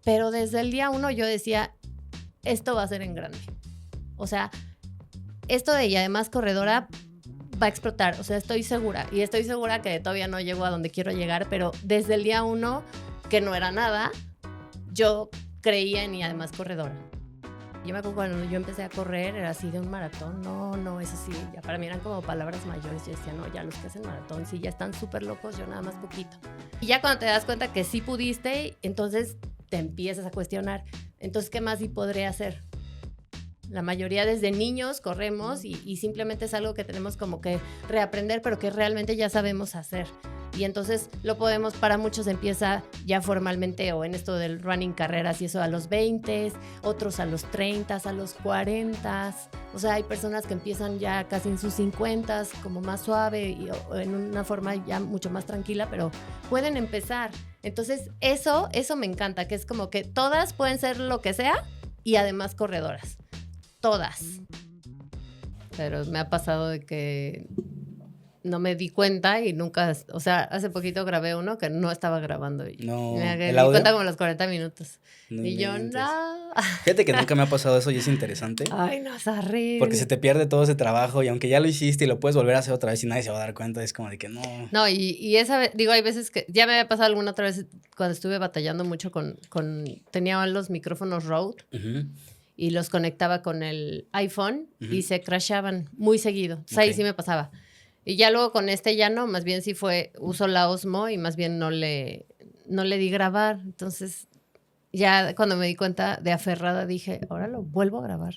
pero desde el día 1 yo decía, esto va a ser en grande. O sea, esto de y además corredora va a explotar, o sea, estoy segura. Y estoy segura que todavía no llego a donde quiero llegar, pero desde el día 1, que no era nada, yo creía en y además corredora. Yo me acuerdo cuando yo empecé a correr, era así de un maratón. No, eso sí, ya para mí eran como palabras mayores. Yo decía, no, ya los que hacen maratón, sí, ya están súper locos, yo nada más poquito. Y ya cuando te das cuenta que sí pudiste, entonces te empiezas a cuestionar. Entonces, ¿qué más sí podré hacer? La mayoría desde niños corremos y simplemente es algo que tenemos como que reaprender, pero que realmente ya sabemos hacer. Y entonces lo podemos, para muchos empieza ya formalmente o en esto del running carreras y eso a los 20, otros a los 30, a los 40. O sea, hay personas que empiezan ya casi en sus 50, como más suave y en una forma ya mucho más tranquila, pero pueden empezar. Entonces eso me encanta, que es como que todas pueden ser lo que sea y además corredoras. Todas. Pero me ha pasado de que no me di cuenta y nunca, o sea, hace poquito grabé uno que no estaba grabando y No, me ¿el di audio? cuenta como a los 40 minutos. No y yo, inventes. no. Fíjate que nunca me ha pasado eso y es interesante. Ay, no, es horrible. Porque se te pierde todo ese trabajo y aunque ya lo hiciste y lo puedes volver a hacer otra vez y nadie se va a dar cuenta, es como de que no. No, y esa vez, digo, hay veces que ya me había pasado alguna otra vez cuando estuve batallando mucho tenía los micrófonos Rode. Uh-huh. Y los conectaba con el iPhone y se crashaban muy seguido. O sea, ahí sí me pasaba. Y ya luego con este ya no, más bien sí uso la Osmo y más bien no le di grabar. Entonces, ya cuando me di cuenta de aferrada dije, ahora lo vuelvo a grabar.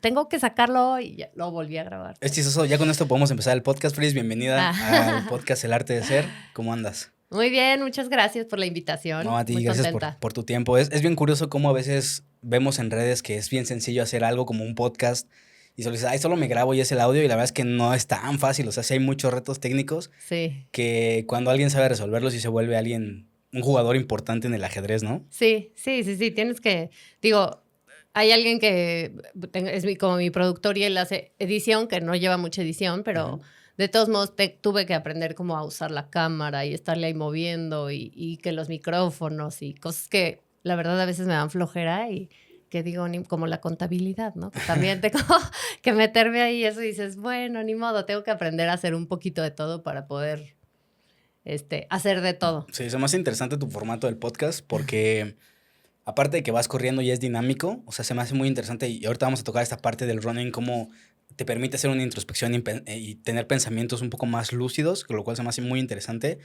Tengo que sacarlo y ya lo volví a grabar. Es chistoso, ya con esto podemos empezar el podcast. Feliz, bienvenida al podcast El Arte de Ser. ¿Cómo andas? Muy bien, muchas gracias por la invitación. No, a ti, muy gracias por tu tiempo. Es bien curioso cómo a veces vemos en redes que es bien sencillo hacer algo como un podcast y solo dices, ay, solo me grabo y es el audio, y la verdad es que no es tan fácil. O sea, sí hay muchos retos técnicos que cuando alguien sabe resolverlos y se vuelve un jugador importante en el ajedrez, ¿no? Sí. Tienes que, digo, hay alguien que es como mi productor y él hace edición, que no lleva mucha edición, pero de todos modos tuve que aprender cómo a usar la cámara y estarle ahí moviendo y que los micrófonos y cosas que la verdad a veces me dan flojera y que digo, como la contabilidad, ¿no? Que también tengo que meterme ahí y eso y dices, bueno, ni modo, tengo que aprender a hacer un poquito de todo para poder hacer de todo. Sí, es más interesante tu formato del podcast porque aparte de que vas corriendo y es dinámico, o sea, se me hace muy interesante y ahorita vamos a tocar esta parte del running, cómo te permite hacer una introspección y tener pensamientos un poco más lúcidos, con lo cual se me hace muy interesante.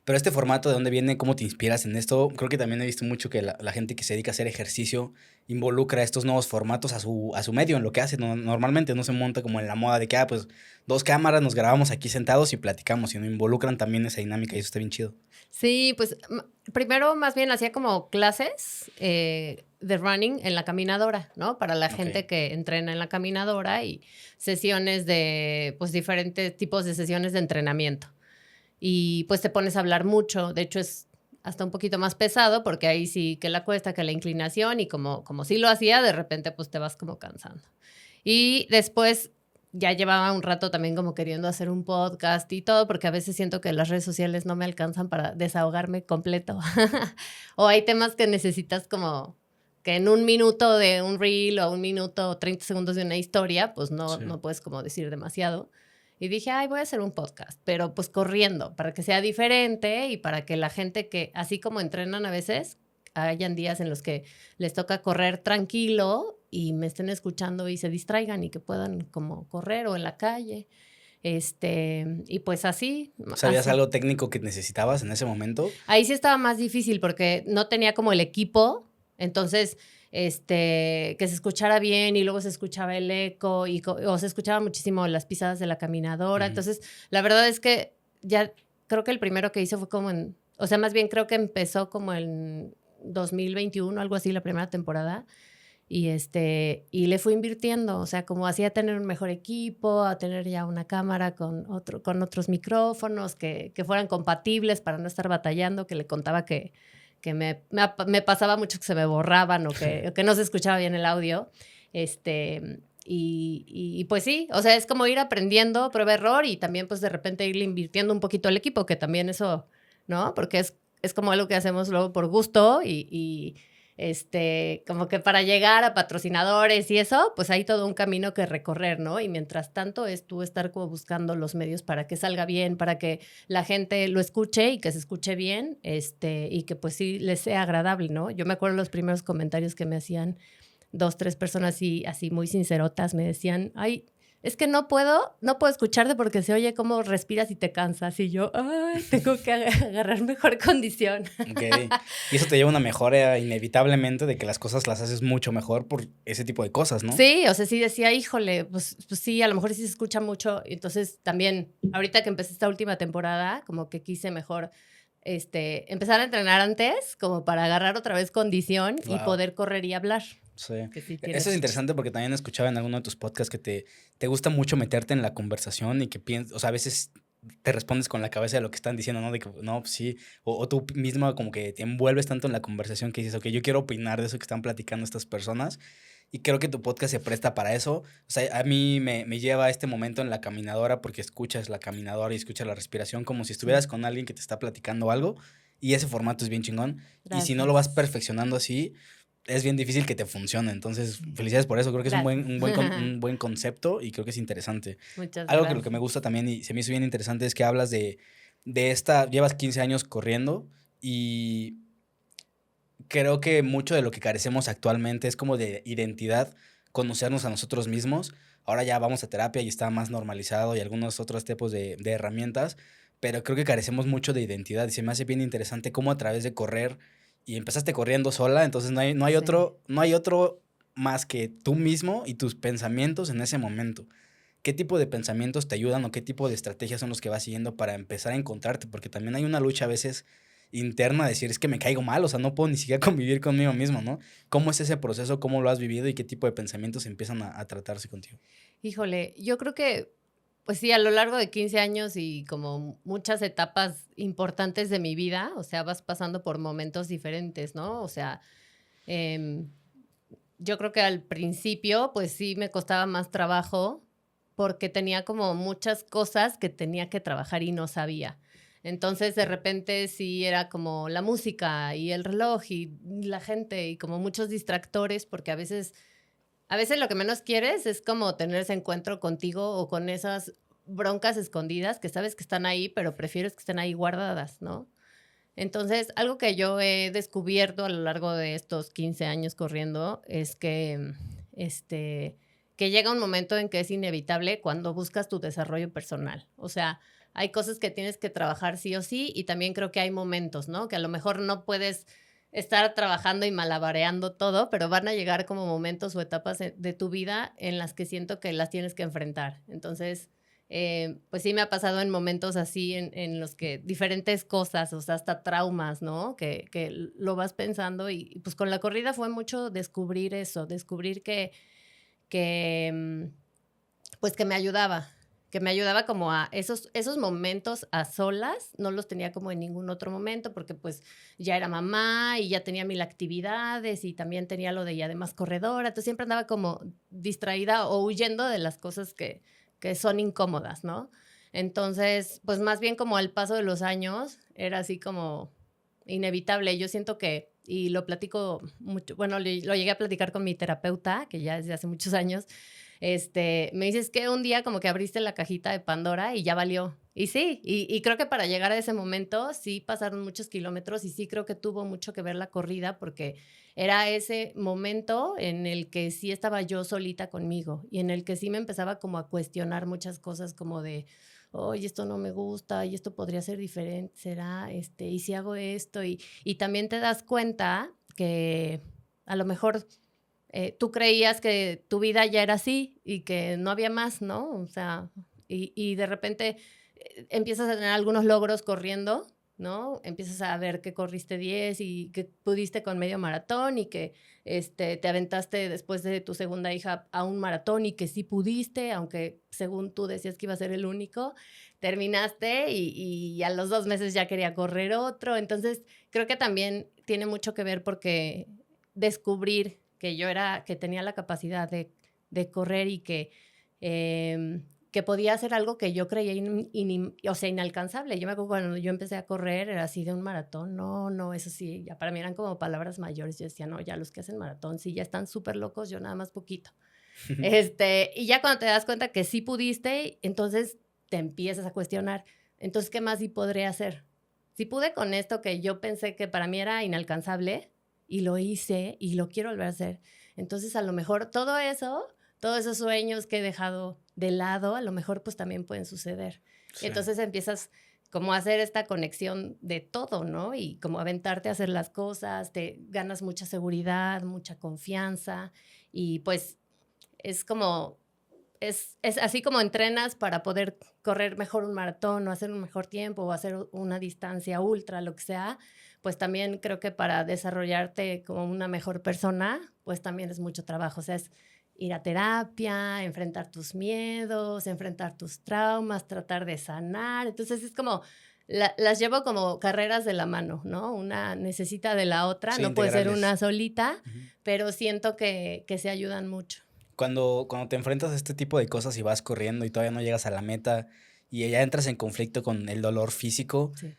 Pero este formato, ¿de dónde viene? ¿Cómo te inspiras en esto? Creo que también he visto mucho que la gente que se dedica a hacer ejercicio involucra estos nuevos formatos a su medio, en lo que hace. Normalmente no se monta como en la moda de que, pues, 2 cámaras, nos grabamos aquí sentados y platicamos, sino involucran también esa dinámica y eso está bien chido. Sí, pues primero más bien hacía como clases de running en la caminadora, ¿no? Para la gente que entrena en la caminadora y sesiones de, pues, diferentes tipos de sesiones de entrenamiento. Y pues te pones a hablar mucho, de hecho es hasta un poquito más pesado porque ahí sí que la cuesta, que la inclinación y como sí lo hacía, de repente pues te vas como cansando. Y después ya llevaba un rato también como queriendo hacer un podcast y todo, porque a veces siento que las redes sociales no me alcanzan para desahogarme completo. O hay temas que necesitas como que en un minuto de un reel o un minuto o 30 segundos de una historia, pues no puedes como decir demasiado. Y dije, ay, voy a hacer un podcast, pero pues corriendo, para que sea diferente y para que la gente que, así como entrenan a veces, hayan días en los que les toca correr tranquilo y me estén escuchando y se distraigan y que puedan como correr o en la calle. Y pues así. ¿Sabías algo técnico que necesitabas en ese momento? Ahí sí estaba más difícil porque no tenía como el equipo, entonces que se escuchara bien y luego se escuchaba el eco o se escuchaba muchísimo las pisadas de la caminadora. Entonces, la verdad es que ya creo que el primero que hice fue como o sea, más bien creo que empezó como en 2021, algo así, la primera temporada. Y le fui invirtiendo, o sea, como hacía tener un mejor equipo, a tener ya una cámara con otros micrófonos que fueran compatibles para no estar batallando, que le contaba que me pasaba mucho que se me borraban o que no se escuchaba bien el audio. Y pues sí, o sea, es como ir aprendiendo, prueba error y también pues de repente irle invirtiendo un poquito al equipo, que también eso, ¿no? Porque es como algo que hacemos luego por gusto y como que para llegar a patrocinadores y eso, pues hay todo un camino que recorrer, ¿no? Y mientras tanto es tú estar como buscando los medios para que salga bien, para que la gente lo escuche y que se escuche bien, y que pues sí les sea agradable, ¿no? Yo me acuerdo los primeros comentarios que me hacían 2, 3 personas así muy sincerotas, me decían, ay, es que no puedo escucharte porque se oye cómo respiras y te cansas. Y yo, ay, tengo que agarrar mejor condición. Ok. Y eso te lleva a una mejora inevitablemente de que las cosas las haces mucho mejor por ese tipo de cosas, ¿no? Sí, o sea, sí decía, híjole, pues sí, a lo mejor sí se escucha mucho. Entonces también, ahorita que empecé esta última temporada, como que quise mejor empezar a entrenar antes, como para agarrar otra vez condición y Wow. poder correr y hablar. Sí. Que sí tiene Eso es su interesante porque también escuchaba en alguno de tus podcasts que te gusta mucho meterte en la conversación y que piensas, o sea, a veces te respondes con la cabeza de lo que están diciendo, ¿no? De que, no, pues sí, o tú mismo como que te envuelves tanto en la conversación que dices, ok, yo quiero opinar de eso que están platicando estas personas y creo que tu podcast se presta para eso. O sea, a mí me lleva a este momento en la caminadora porque escuchas la caminadora y escuchas la respiración como si estuvieras con alguien que te está platicando algo y ese formato es bien chingón. Y si no lo vas Gracias. perfeccionando así, es bien difícil que te funcione. Entonces, felicidades por eso. Creo que es Gracias. un buen concepto y creo que es interesante. Muchas Algo que lo que me gracias. gusta también y se me hizo bien interesante es que hablas de esta, llevas 15 años corriendo y creo que mucho de lo que carecemos actualmente es como de identidad, conocernos a nosotros mismos. Ahora ya vamos a terapia y está más normalizado y algunos otros tipos de herramientas, pero creo que carecemos mucho de identidad y se me hace bien interesante cómo a través de correr y empezaste corriendo sola, entonces Sí. no hay otro más que tú mismo y tus pensamientos en ese momento. ¿Qué tipo de pensamientos te ayudan o qué tipo de estrategias son los que vas siguiendo para empezar a encontrarte? Porque también hay una lucha a veces interna de decir, es que me caigo mal, o sea, no puedo ni siquiera convivir conmigo mismo, ¿no? ¿Cómo es ese proceso? ¿Cómo lo has vivido? ¿Y qué tipo de pensamientos empiezan a tratarse contigo? Híjole, yo creo que, pues sí, a lo largo de 15 años y como muchas etapas importantes de mi vida, o sea, vas pasando por momentos diferentes, ¿no? O sea, em, yo creo que al principio, pues sí me costaba más trabajo porque tenía como muchas cosas que tenía que trabajar y no sabía. Entonces, de repente sí era como la música y el reloj y la gente y como muchos distractores, porque a veces lo que menos quieres es como tener ese encuentro contigo o con esas broncas escondidas que sabes que están ahí, pero prefieres que estén ahí guardadas, ¿no? Entonces, algo que yo he descubierto a lo largo de estos 15 años corriendo es que llega un momento en que es inevitable cuando buscas tu desarrollo personal. O sea, hay cosas que tienes que trabajar sí o sí y también creo que hay momentos, ¿no? Que a lo mejor no puedes estar trabajando y malabareando todo, pero van a llegar como momentos o etapas de tu vida en las que siento que las tienes que enfrentar. Entonces, pues sí me ha pasado en momentos así en los que diferentes cosas, o sea, hasta traumas, ¿no? Que lo vas pensando y pues con la corrida fue mucho descubrir eso, descubrir que pues que me ayudaba como a esos momentos a solas, no los tenía como en ningún otro momento porque pues ya era mamá y ya tenía 1000 actividades y también tenía lo de ya además corredora, entonces siempre andaba como distraída o huyendo de las cosas que son incómodas, ¿no? Entonces, pues más bien como al paso de los años era así como inevitable. Yo siento que, y lo platico mucho, bueno, lo llegué a platicar con mi terapeuta, que ya desde hace muchos años, me dices que un día como que abriste la cajita de Pandora y ya valió. Y sí, y creo que para llegar a ese momento sí pasaron muchos kilómetros y sí creo que tuvo mucho que ver la corrida porque era ese momento en el que sí estaba yo solita conmigo y en el que sí me empezaba como a cuestionar muchas cosas como de, oye, esto no me gusta y esto podría ser diferente, será, y si hago esto y también te das cuenta que a lo mejor tú creías que tu vida ya era así y que no había más, ¿no? O sea, y de repente empiezas a tener algunos logros corriendo, ¿no? Empiezas a ver que corriste 10 y que pudiste con medio maratón y que te aventaste después de tu segunda hija a un maratón y que sí pudiste, aunque según tú decías que iba a ser el único, terminaste y a los 2 meses ya quería correr otro. Entonces, creo que también tiene mucho que ver porque descubrir que yo que tenía la capacidad de correr y que que podía hacer algo que yo creía o sea, inalcanzable. Yo me acuerdo cuando yo empecé a correr, era así de un maratón. No, eso sí, ya para mí eran como palabras mayores. Yo decía, no, ya los que hacen maratón, sí, ya están súper locos, yo nada más poquito. Y ya cuando te das cuenta que sí pudiste, entonces te empiezas a cuestionar. Entonces, ¿qué más sí podría hacer? Si pude con esto que yo pensé que para mí era inalcanzable y lo hice y lo quiero volver a hacer, entonces a lo mejor todo eso, todos esos sueños que he dejado de lado, a lo mejor pues también pueden suceder. Sí. Entonces empiezas como a hacer esta conexión de todo, ¿no? Y como aventarte a hacer las cosas, te ganas mucha seguridad, mucha confianza y pues es como, es así como entrenas para poder correr mejor un maratón o hacer un mejor tiempo o hacer una distancia ultra, lo que sea, pues también creo que para desarrollarte como una mejor persona, pues también es mucho trabajo. O sea, es ir a terapia, enfrentar tus miedos, enfrentar tus traumas, tratar de sanar. Entonces es como, las llevo como carreras de la mano, ¿no? Una necesita de la otra, sí, no puede ser una solita, pero siento que se ayudan mucho. Cuando te enfrentas a este tipo de cosas y vas corriendo y todavía no llegas a la meta y ya entras en conflicto con el dolor físico, sí.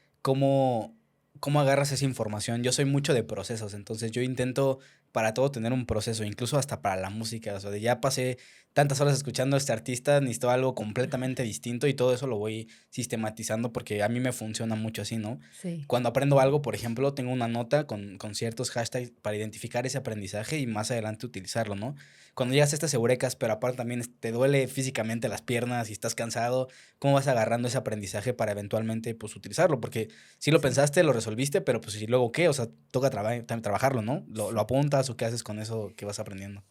¿Cómo agarras esa información? Yo soy mucho de procesos, entonces yo intento para todo tener un proceso, incluso hasta para la música. O sea, ya pasé tantas horas escuchando a este artista, necesito algo completamente distinto y todo eso lo voy sistematizando porque a mí me funciona mucho así, ¿no? Sí. Cuando aprendo algo, por ejemplo, tengo una nota con ciertos hashtags para identificar ese aprendizaje y más adelante utilizarlo, ¿no? Cuando llegas a estas eurecas, pero aparte también te duele físicamente las piernas y estás cansado, ¿cómo vas agarrando ese aprendizaje para eventualmente pues utilizarlo? Porque si lo pensaste, lo resolviste, pero pues ¿y luego qué? O sea, toca trabajarlo, ¿no? ¿Lo apuntas o qué haces con eso que vas aprendiendo?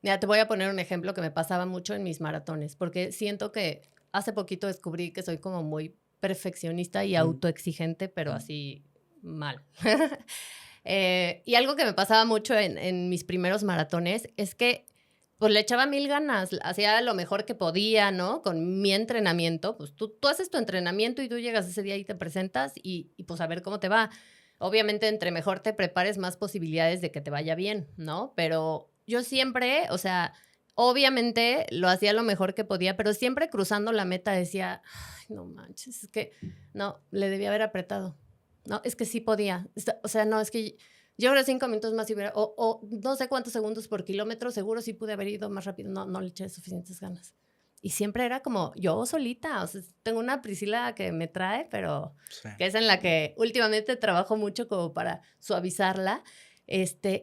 Mira, te voy a poner un ejemplo que me pasaba mucho en mis maratones, porque siento que hace poquito descubrí que soy como muy perfeccionista y autoexigente, pero así mal. Y algo que me pasaba mucho en mis primeros maratones es que pues le echaba 1000 ganas, hacía lo mejor que podía, ¿no? Con mi entrenamiento, pues tú haces tu entrenamiento y tú llegas ese día y te presentas y pues a ver cómo te va. Obviamente, entre mejor te prepares, más posibilidades de que te vaya bien, ¿no? Pero yo siempre, o sea, obviamente lo hacía lo mejor que podía, pero siempre cruzando la meta decía, ay, no manches, es que no, le debía haber apretado. No, es que sí podía. O sea, no, es que yo creo 5 minutos más y hubiera, o no sé cuántos segundos por kilómetro, seguro sí pude haber ido más rápido. No le eché suficientes ganas. Y siempre era como yo solita. O sea, tengo una Priscila que me trae, pero sí, que es en la que últimamente trabajo mucho como para suavizarla.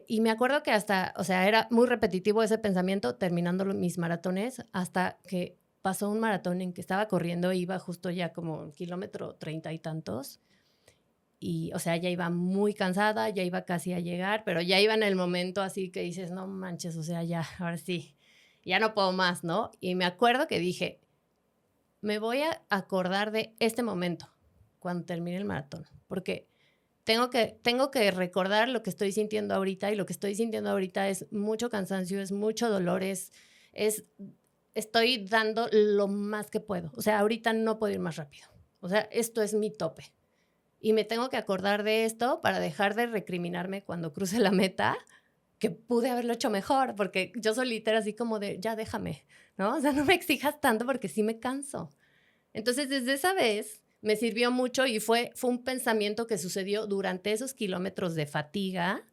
Y me acuerdo que hasta, o sea, era muy repetitivo ese pensamiento terminando mis maratones hasta que pasó un maratón en que estaba corriendo, iba justo ya como kilómetro 30 y tantos. Y, o sea, ya iba muy cansada, ya iba casi a llegar, pero ya iba en el momento así que dices, no manches, o sea, ya, ahora sí, ya no puedo más, ¿no? Y me acuerdo que dije, me voy a acordar de este momento cuando termine el maratón, porque tengo que recordar lo que estoy sintiendo ahorita, y lo que estoy sintiendo ahorita es mucho cansancio, es mucho dolor, estoy dando lo más que puedo. O sea, ahorita no puedo ir más rápido. O sea, esto es mi tope. Y me tengo que acordar de esto para dejar de recriminarme cuando cruce la meta, que pude haberlo hecho mejor, porque yo solita era así como de, ya déjame, ¿no? O sea, no me exijas tanto porque sí me canso. Entonces, desde esa vez me sirvió mucho y fue un pensamiento que sucedió durante esos kilómetros de fatiga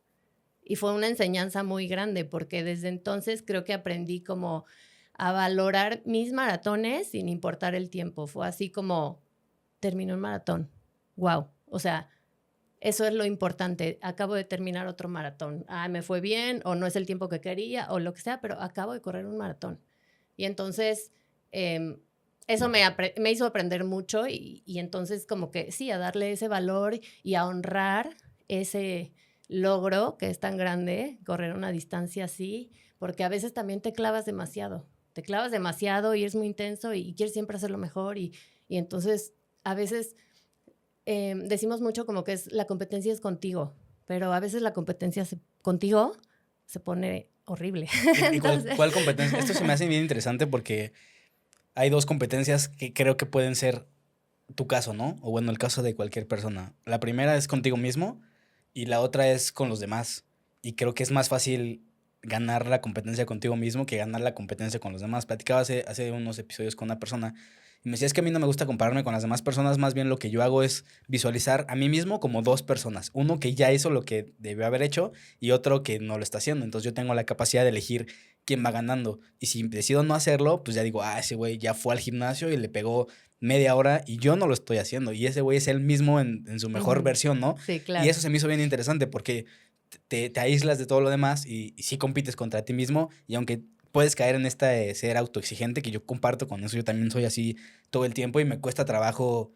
y fue una enseñanza muy grande, porque desde entonces creo que aprendí como a valorar mis maratones sin importar el tiempo. Fue así como, terminó un maratón. Wow. O sea, eso es lo importante. Acabo de terminar otro maratón. Me fue bien, o no es el tiempo que quería, o lo que sea, pero acabo de correr un maratón. Y entonces, eso me hizo aprender mucho y entonces como que sí, a darle ese valor y a honrar ese logro que es tan grande, correr una distancia así, porque a veces también te clavas demasiado. Te clavas demasiado y es muy intenso y quieres siempre hacerlo mejor y entonces a veces... decimos mucho como que la competencia es contigo, pero a veces la competencia contigo se pone horrible. ¿Y cuál competencia? Esto se me hace bien interesante porque hay dos competencias que creo que pueden ser tu caso, ¿no? O bueno, el caso de cualquier persona. La primera es contigo mismo y la otra es con los demás. Y creo que es más fácil ganar la competencia contigo mismo que ganar la competencia con los demás. Platicaba hace unos episodios con una persona y me decía, es que a mí no me gusta compararme con las demás personas, más bien lo que yo hago es visualizar a mí mismo como dos personas. Uno que ya hizo lo que debió haber hecho y otro que no lo está haciendo. Entonces yo tengo la capacidad de elegir quién va ganando. Y si decido no hacerlo, pues ya digo, ese güey ya fue al gimnasio y le pegó media hora y yo no lo estoy haciendo. Y ese güey es él mismo en su mejor versión, ¿no? Sí, Y claro. eso se me hizo bien interesante porque te aíslas de todo lo demás y sí compites contra ti mismo. Y aunque puedes caer en esta de ser autoexigente, que yo comparto con eso, yo también soy así todo el tiempo y me cuesta trabajo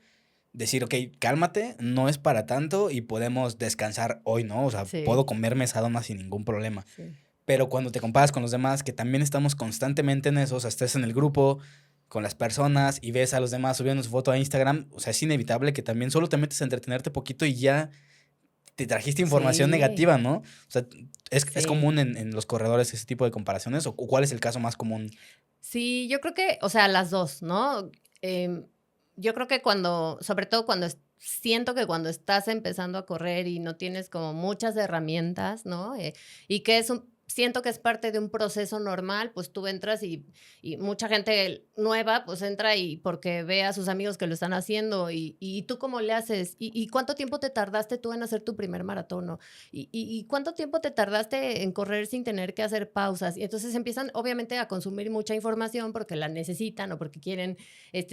decir, ok, cálmate, no es para tanto y podemos descansar hoy, ¿no? O sea, Sí, puedo comerme esa dona sin ningún problema. sí. Pero cuando te comparas con los demás, que también estamos constantemente en eso, o sea, estás en el grupo con las personas y ves a los demás subiendo su foto a Instagram, o sea, es inevitable que también solo te metes a entretenerte poquito y ya te trajiste información Sí, negativa, ¿no? O sea, ¿es sí. común en los corredores ese tipo de comparaciones? ¿O cuál es el caso más común? Sí, yo creo que, o sea, las dos, ¿no? Yo creo que cuando, sobre todo cuando siento que cuando estás empezando a correr y no tienes como muchas herramientas, ¿no? Y que siento que es parte de un proceso normal, pues tú entras y mucha gente nueva, pues entra y porque ve a sus amigos que lo están haciendo y tú cómo le haces y cuánto tiempo te tardaste tú en hacer tu primer maratón, ¿no? Y cuánto tiempo te tardaste en correr sin tener que hacer pausas. Y entonces empiezan, obviamente, a consumir mucha información porque la necesitan o porque quieren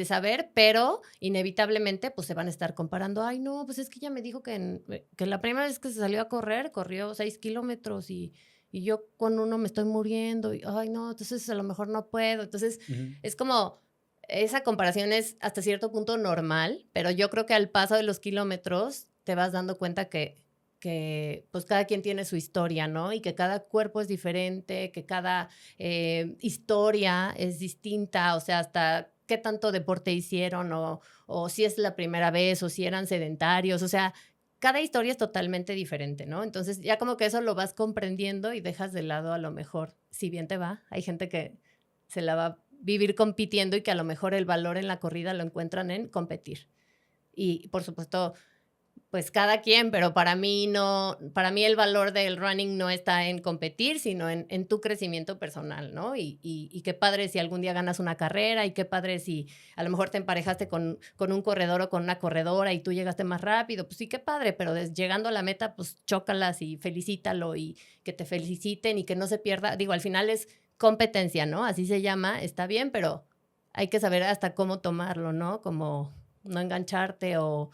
saber, pero inevitablemente, pues se van a estar comparando. Ay, no, pues es que ella me dijo que la primera vez que se salió a correr, corrió 6 kilómetros y yo con uno me estoy muriendo. Y, ay, no, entonces a lo mejor no puedo. Entonces, Ujú. es como esa comparación es hasta cierto punto normal, pero yo creo que al paso de los kilómetros te vas dando cuenta que pues cada quien tiene su historia, ¿no? Y que cada cuerpo es diferente, que cada historia es distinta, o sea, hasta qué tanto deporte hicieron o si es la primera vez o si eran sedentarios, o sea, cada historia es totalmente diferente, ¿no? Entonces ya como que eso lo vas comprendiendo y dejas de lado a lo mejor, si bien te va, hay gente que se la va a vivir compitiendo y que a lo mejor el valor en la corrida lo encuentran en competir. Y por supuesto, pues cada quien, pero para mí no, para mí el valor del running no está en competir, sino en tu crecimiento personal, ¿no? Y qué padre si algún día ganas una carrera y qué padre si a lo mejor te emparejaste con un corredor o con una corredora y tú llegaste más rápido, pues sí, qué padre, pero llegando a la meta, pues chócalas y felicítalo y que te feliciten y que no se pierda. Digo, al final es competencia, ¿no? Así se llama, está bien, pero hay que saber hasta cómo tomarlo, ¿no? Como no engancharte o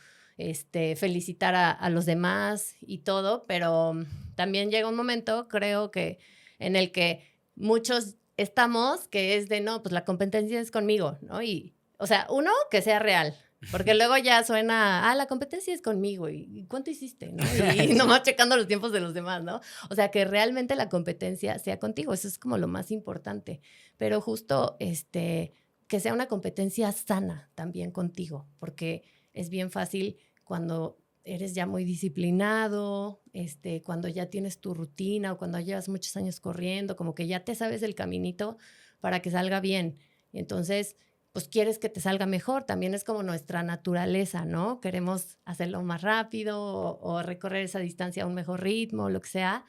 felicitar a los demás y todo, pero también llega un momento, creo que, en el que muchos estamos, que es de, no, pues la competencia es conmigo, ¿no? Y, o sea, uno, que sea real, porque luego ya suena, la competencia es conmigo, ¿y cuánto hiciste, no? Y Sí. nomás checando los tiempos de los demás, ¿no? O sea, que realmente la competencia sea contigo, eso es como lo más importante, pero justo, que sea una competencia sana también contigo, porque es bien fácil cuando eres ya muy disciplinado, cuando ya tienes tu rutina o cuando llevas muchos años corriendo, como que ya te sabes el caminito para que salga bien. Y entonces, pues quieres que te salga mejor. También es como nuestra naturaleza, ¿no? Queremos hacerlo más rápido o recorrer esa distancia a un mejor ritmo, lo que sea.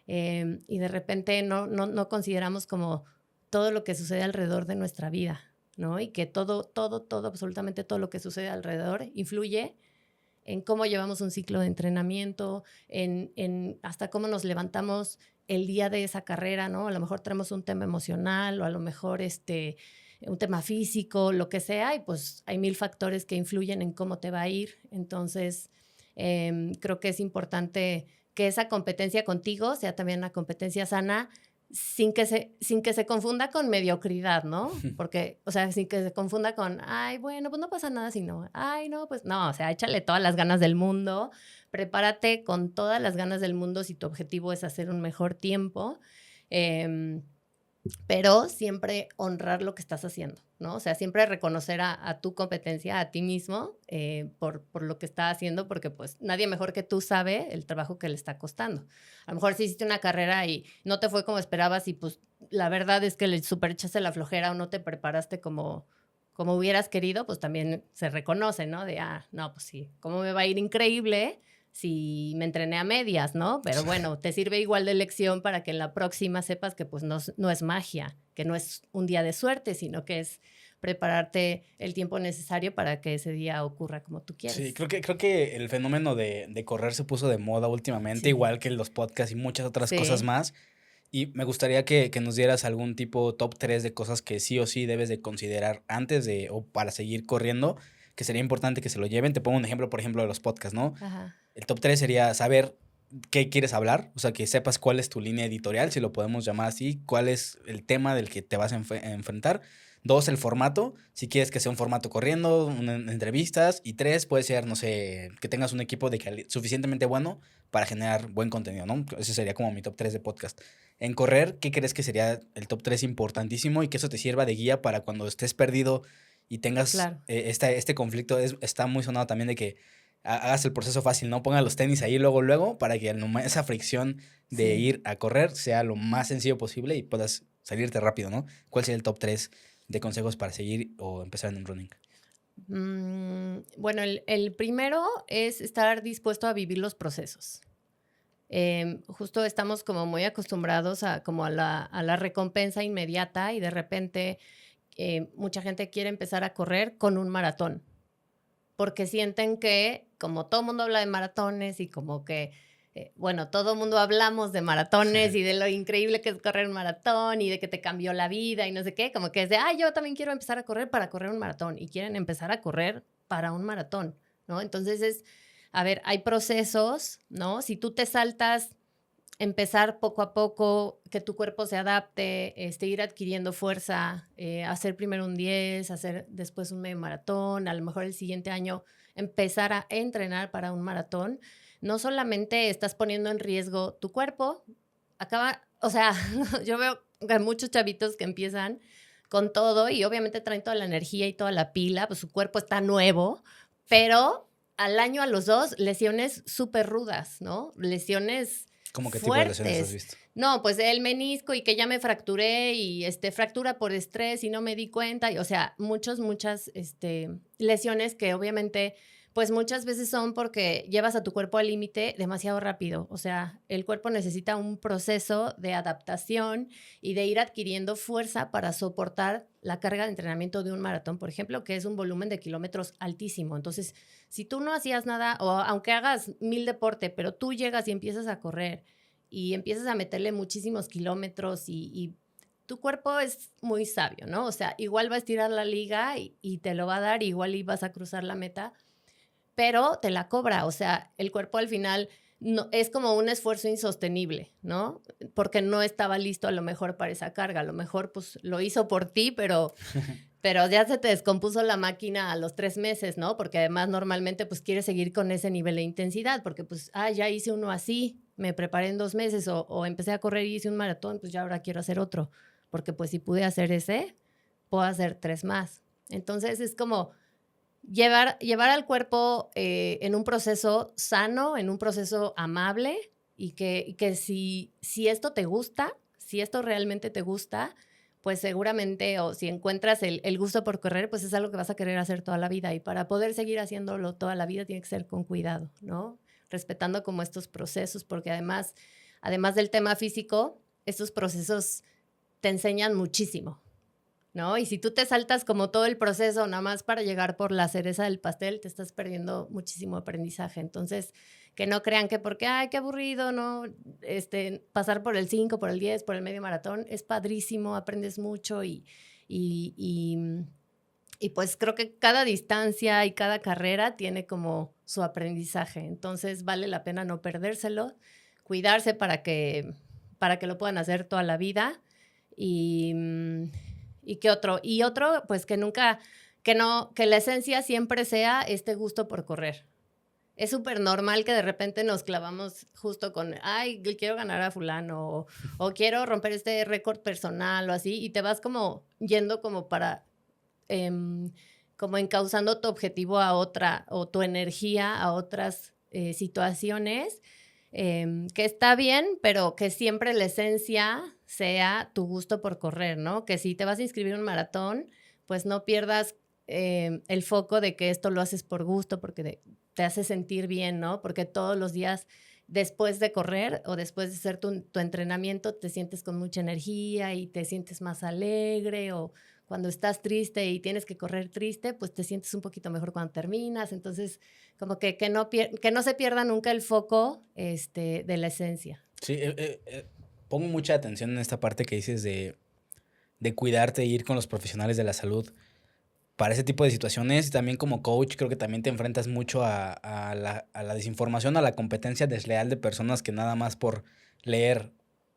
Y de repente no consideramos como todo lo que sucede alrededor de nuestra vida, ¿no? Y que todo, absolutamente todo lo que sucede alrededor influye en cómo llevamos un ciclo de entrenamiento, en hasta cómo nos levantamos el día de esa carrera, ¿no? A lo mejor tenemos un tema emocional o a lo mejor un tema físico, lo que sea, y pues hay mil factores que influyen en cómo te va a ir. Entonces, creo que es importante que esa competencia contigo sea también una competencia sana, sin que se confunda con mediocridad, ¿no? Porque, o sea, sin que se confunda con, ay, bueno, pues no pasa nada si no, ay, no, pues no, o sea, échale todas las ganas del mundo, prepárate con todas las ganas del mundo si tu objetivo es hacer un mejor tiempo. Pero siempre honrar lo que estás haciendo, ¿no? O sea, siempre reconocer a tu competencia, a ti mismo, por lo que está haciendo, porque pues nadie mejor que tú sabe el trabajo que le está costando. A lo mejor si hiciste una carrera y no te fue como esperabas y pues la verdad es que le super echaste la flojera o no te preparaste como hubieras querido, pues también se reconoce, ¿no? De, no, pues sí, ¿cómo me va a ir increíble? si me entrené a medias, ¿no? Pero bueno, te sirve igual de lección para que en la próxima sepas que pues no es magia, que no es un día de suerte, sino que es prepararte el tiempo necesario para que ese día ocurra como tú quieres. Sí, creo que el fenómeno de correr se puso de moda últimamente, Sí. igual que los podcasts y muchas otras cosas Sí. más. Y me gustaría que nos dieras algún tipo top 3 de cosas que sí o sí debes de considerar antes de o para seguir corriendo, que sería importante que se lo lleven. Te pongo un ejemplo, por ejemplo, de los podcasts, ¿no? Ajá. El top 3 sería saber qué quieres hablar, o sea, que sepas cuál es tu línea editorial, si lo podemos llamar así, cuál es el tema del que te vas a enfrentar. 2, el formato, si quieres que sea un formato corriendo, entrevistas. Y 3, puede ser, no sé, que tengas un equipo suficientemente bueno para generar buen contenido, ¿no? Ese sería como mi top 3 de podcast. En correr, ¿qué crees que sería el top 3 importantísimo y que eso te sirva de guía para cuando estés perdido y tengas Claro. este conflicto? Está muy sonado también de que hagas el proceso fácil, ¿no? Ponga los tenis ahí luego, para que esa fricción de Sí. ir a correr sea lo más sencillo posible y puedas salirte rápido, ¿no? ¿Cuál sería el top 3 de consejos para seguir o empezar en un running? Bueno, el primero es estar dispuesto a vivir los procesos. Justo estamos como muy acostumbrados como a la recompensa inmediata y de repente mucha gente quiere empezar a correr con un maratón porque sienten que como todo el mundo habla de maratones y como que, bueno, todo el mundo hablamos de maratones y de lo increíble que es correr un maratón y de que te cambió la vida y no sé qué, como que es de, yo también quiero empezar a correr para correr un maratón y quieren empezar a correr para un maratón, ¿no? Entonces a ver, hay procesos, ¿no? Si tú te saltas, empezar poco a poco, que tu cuerpo se adapte, ir adquiriendo fuerza, hacer primero un 10, hacer después un medio maratón, a lo mejor el siguiente año empezar a entrenar para un maratón, no solamente estás poniendo en riesgo tu cuerpo, o sea, yo veo que hay muchos chavitos que empiezan con todo y obviamente traen toda la energía y toda la pila, pues su cuerpo está nuevo, pero al año a los 2, lesiones súper rudas, ¿no? Lesiones ¿Cómo qué tipo de lesiones has fuertes. visto? No, pues el menisco y que ya me fracturé y fractura por estrés y no me di cuenta. Y, o sea, muchas lesiones que obviamente, pues muchas veces son porque llevas a tu cuerpo al límite demasiado rápido. O sea, el cuerpo necesita un proceso de adaptación y de ir adquiriendo fuerza para soportar la carga de entrenamiento de un maratón, por ejemplo, que es un volumen de kilómetros altísimo. Entonces, si tú no hacías nada, o aunque hagas 1000 deporte, pero tú llegas y empiezas a correr y empiezas a meterle muchísimos kilómetros y tu cuerpo es muy sabio, ¿no? O sea, igual va a estirar la liga y te lo va a dar, igual y vas a cruzar la meta, pero te la cobra. O sea, el cuerpo al final no, es como un esfuerzo insostenible, ¿no? Porque no estaba listo a lo mejor para esa carga. A lo mejor pues lo hizo por ti, pero ya se te descompuso la máquina a los 3 meses, ¿no? Porque además normalmente pues quieres seguir con ese nivel de intensidad, porque pues, ya hice uno así, me preparé en 2 meses o empecé a correr y hice un maratón, pues ya ahora quiero hacer otro, porque pues si pude hacer ese, puedo hacer 3 más. Entonces es como llevar al cuerpo en un proceso sano, en un proceso amable y que si esto te gusta, si esto realmente te gusta, pues seguramente, o si encuentras el gusto por correr, pues es algo que vas a querer hacer toda la vida. Y para poder seguir haciéndolo toda la vida tiene que ser con cuidado, ¿no? Respetando como estos procesos, porque además del tema físico, estos procesos te enseñan muchísimo, ¿no? Y si tú te saltas como todo el proceso nada más para llegar por la cereza del pastel, te estás perdiendo muchísimo aprendizaje. Entonces, que no crean que porque, qué aburrido, ¿no? Pasar por el 5, por el 10, por el medio maratón, es padrísimo, aprendes mucho y pues creo que cada distancia y cada carrera tiene como su aprendizaje. Entonces, vale la pena no perdérselo, cuidarse para que lo puedan hacer toda la vida ¿Y qué otro? Y otro, pues que la esencia siempre sea este gusto por correr. Es súper normal que de repente nos clavamos justo con, quiero ganar a fulano o quiero romper este récord personal o así, y te vas como yendo como para, como encauzando tu objetivo a otra, o tu energía a otras situaciones, que está bien, pero que siempre la esencia sea tu gusto por correr, ¿no? Que si te vas a inscribir en un maratón, pues no pierdas el foco de que esto lo haces por gusto, porque te hace sentir bien, ¿no? Porque todos los días después de correr o después de hacer tu entrenamiento te sientes con mucha energía y te sientes más alegre, o cuando estás triste y tienes que correr triste, pues te sientes un poquito mejor cuando terminas. Entonces, como que no se pierda nunca el foco de la esencia. Sí, pongo mucha atención en esta parte que dices de cuidarte e ir con los profesionales de la salud para ese tipo de situaciones. Y también como coach creo que también te enfrentas mucho a la desinformación, a la competencia desleal de personas que nada más por leer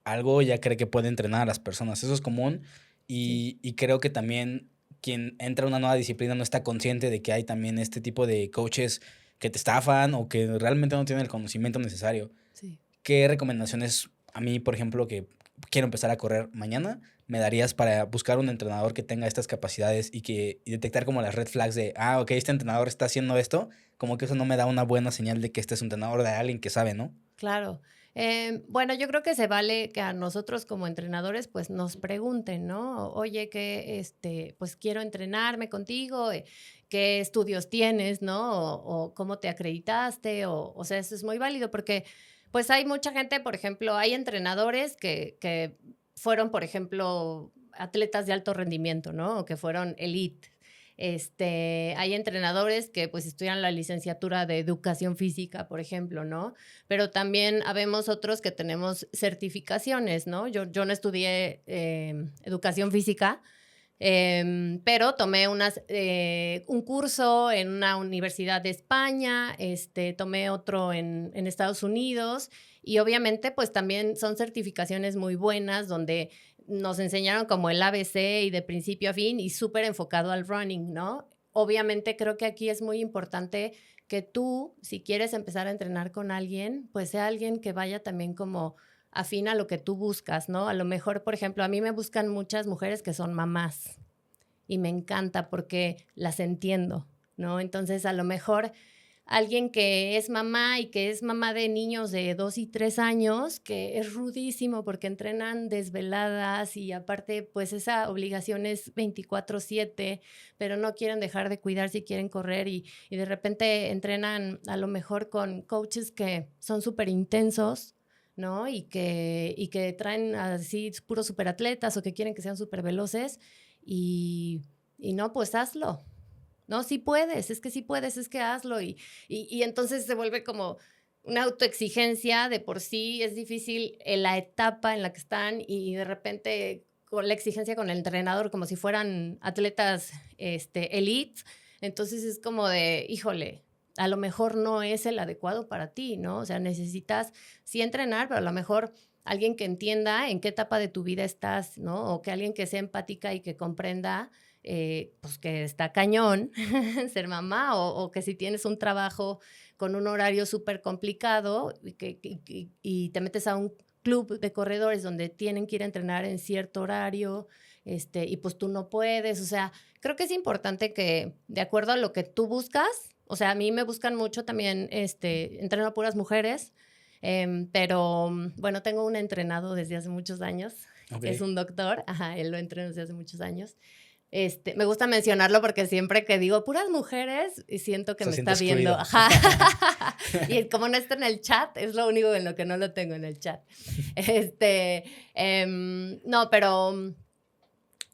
algo ya cree que puede entrenar a las personas. Eso es común Sí. y creo que también quien entra a una nueva disciplina no está consciente de que hay también este tipo de coaches que te estafan o que realmente no tienen el conocimiento necesario. Sí. ¿Qué recomendaciones a mí, por ejemplo, que quiero empezar a correr mañana, me darías para buscar un entrenador que tenga estas capacidades y detectar como las red flags de, ok, este entrenador está haciendo esto, como que eso no me da una buena señal de que este es un entrenador de alguien que sabe, ¿no? Claro. Bueno, yo creo que se vale que a nosotros como entrenadores pues nos pregunten, ¿no? Oye, pues quiero entrenarme contigo, ¿qué estudios tienes, no? O cómo te acreditaste, o sea, eso es muy válido porque pues hay mucha gente, por ejemplo, hay entrenadores que fueron, por ejemplo, atletas de alto rendimiento, ¿no? O que fueron elite. Hay entrenadores que pues estudian la licenciatura de educación física, por ejemplo, ¿no? Pero también habemos otros que tenemos certificaciones, ¿no? Yo no estudié educación física, pero tomé un curso en una universidad de España, tomé otro en Estados Unidos, y obviamente pues también son certificaciones muy buenas donde nos enseñaron como el ABC y de principio a fin y súper enfocado al running, ¿no? Obviamente creo que aquí es muy importante que tú, si quieres empezar a entrenar con alguien, pues sea alguien que vaya también como afín a lo que tú buscas, ¿no? A lo mejor, por ejemplo, a mí me buscan muchas mujeres que son mamás y me encanta porque las entiendo, ¿no? Entonces, a lo mejor alguien que es mamá y que es mamá de niños de 2 y 3 años, que es rudísimo porque entrenan desveladas y aparte, pues esa obligación es 24/7, pero no quieren dejar de cuidar si quieren correr y de repente entrenan a lo mejor con coaches que son súper intensos, ¿no? Y que traen así puros superatletas o que quieren que sean súper veloces y no, pues hazlo. No, sí puedes, es que sí puedes, es que hazlo. Y entonces se vuelve como una autoexigencia de por sí, es difícil en la etapa en la que están y de repente con la exigencia con el entrenador como si fueran atletas elite. Entonces es como de, híjole, a lo mejor no es el adecuado para ti, ¿no? O sea, necesitas sí entrenar, pero a lo mejor alguien que entienda en qué etapa de tu vida estás, ¿no? O que alguien que sea empática y que comprenda pues que está cañón ser mamá o que si tienes un trabajo con un horario súper complicado y te metes a un club de corredores donde tienen que ir a entrenar en cierto horario y pues tú no puedes. O sea, creo que es importante que de acuerdo a lo que tú buscas, o sea, a mí me buscan mucho también, entreno a puras mujeres, pero bueno, tengo un entrenado desde hace muchos años, Ok. es un doctor, ajá, él lo entreno desde hace muchos años. Me gusta mencionarlo porque siempre que digo puras mujeres, y siento que Se me siente está viendo. excluido. Ajá. Y como no está en el chat, es lo único en lo que no lo tengo en el chat. No, pero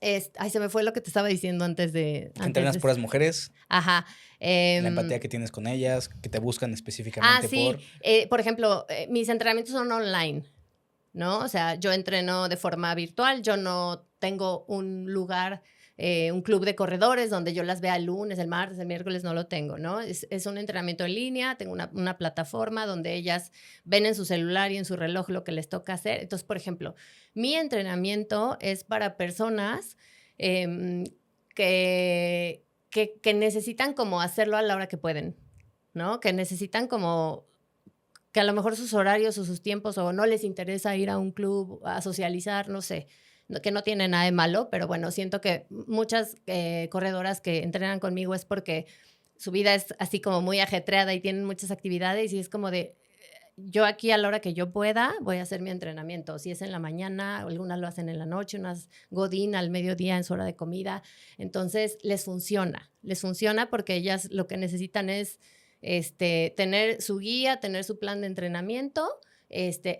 ay, se me fue lo que te estaba diciendo antes de. Que entrenas puras mujeres, Ajá. la empatía que tienes con ellas, que te buscan Ah, específicamente sí. por... Por ejemplo, mis entrenamientos son online, ¿no? O sea, yo entreno de forma virtual, yo no tengo un lugar, un club de corredores donde yo las vea el lunes, el martes, el miércoles, no lo tengo, ¿no? Es un entrenamiento en línea, tengo una plataforma donde ellas ven en su celular y en su reloj lo que les toca hacer. Entonces, por ejemplo, mi entrenamiento es para personas eh, que necesitan como hacerlo a la hora que pueden, ¿no? Que necesitan como que a lo mejor sus horarios o sus tiempos o no les interesa ir a un club a socializar, no sé, que no tiene nada de malo, pero bueno, siento que muchas corredoras que entrenan conmigo es porque su vida es así como muy ajetreada y tienen muchas actividades y es como de, yo aquí a la hora que yo pueda voy a hacer mi entrenamiento, si es en la mañana, algunas lo hacen en la noche, unas godín al mediodía en su hora de comida, entonces les funciona porque ellas lo que necesitan es tener su guía, tener su plan de entrenamiento,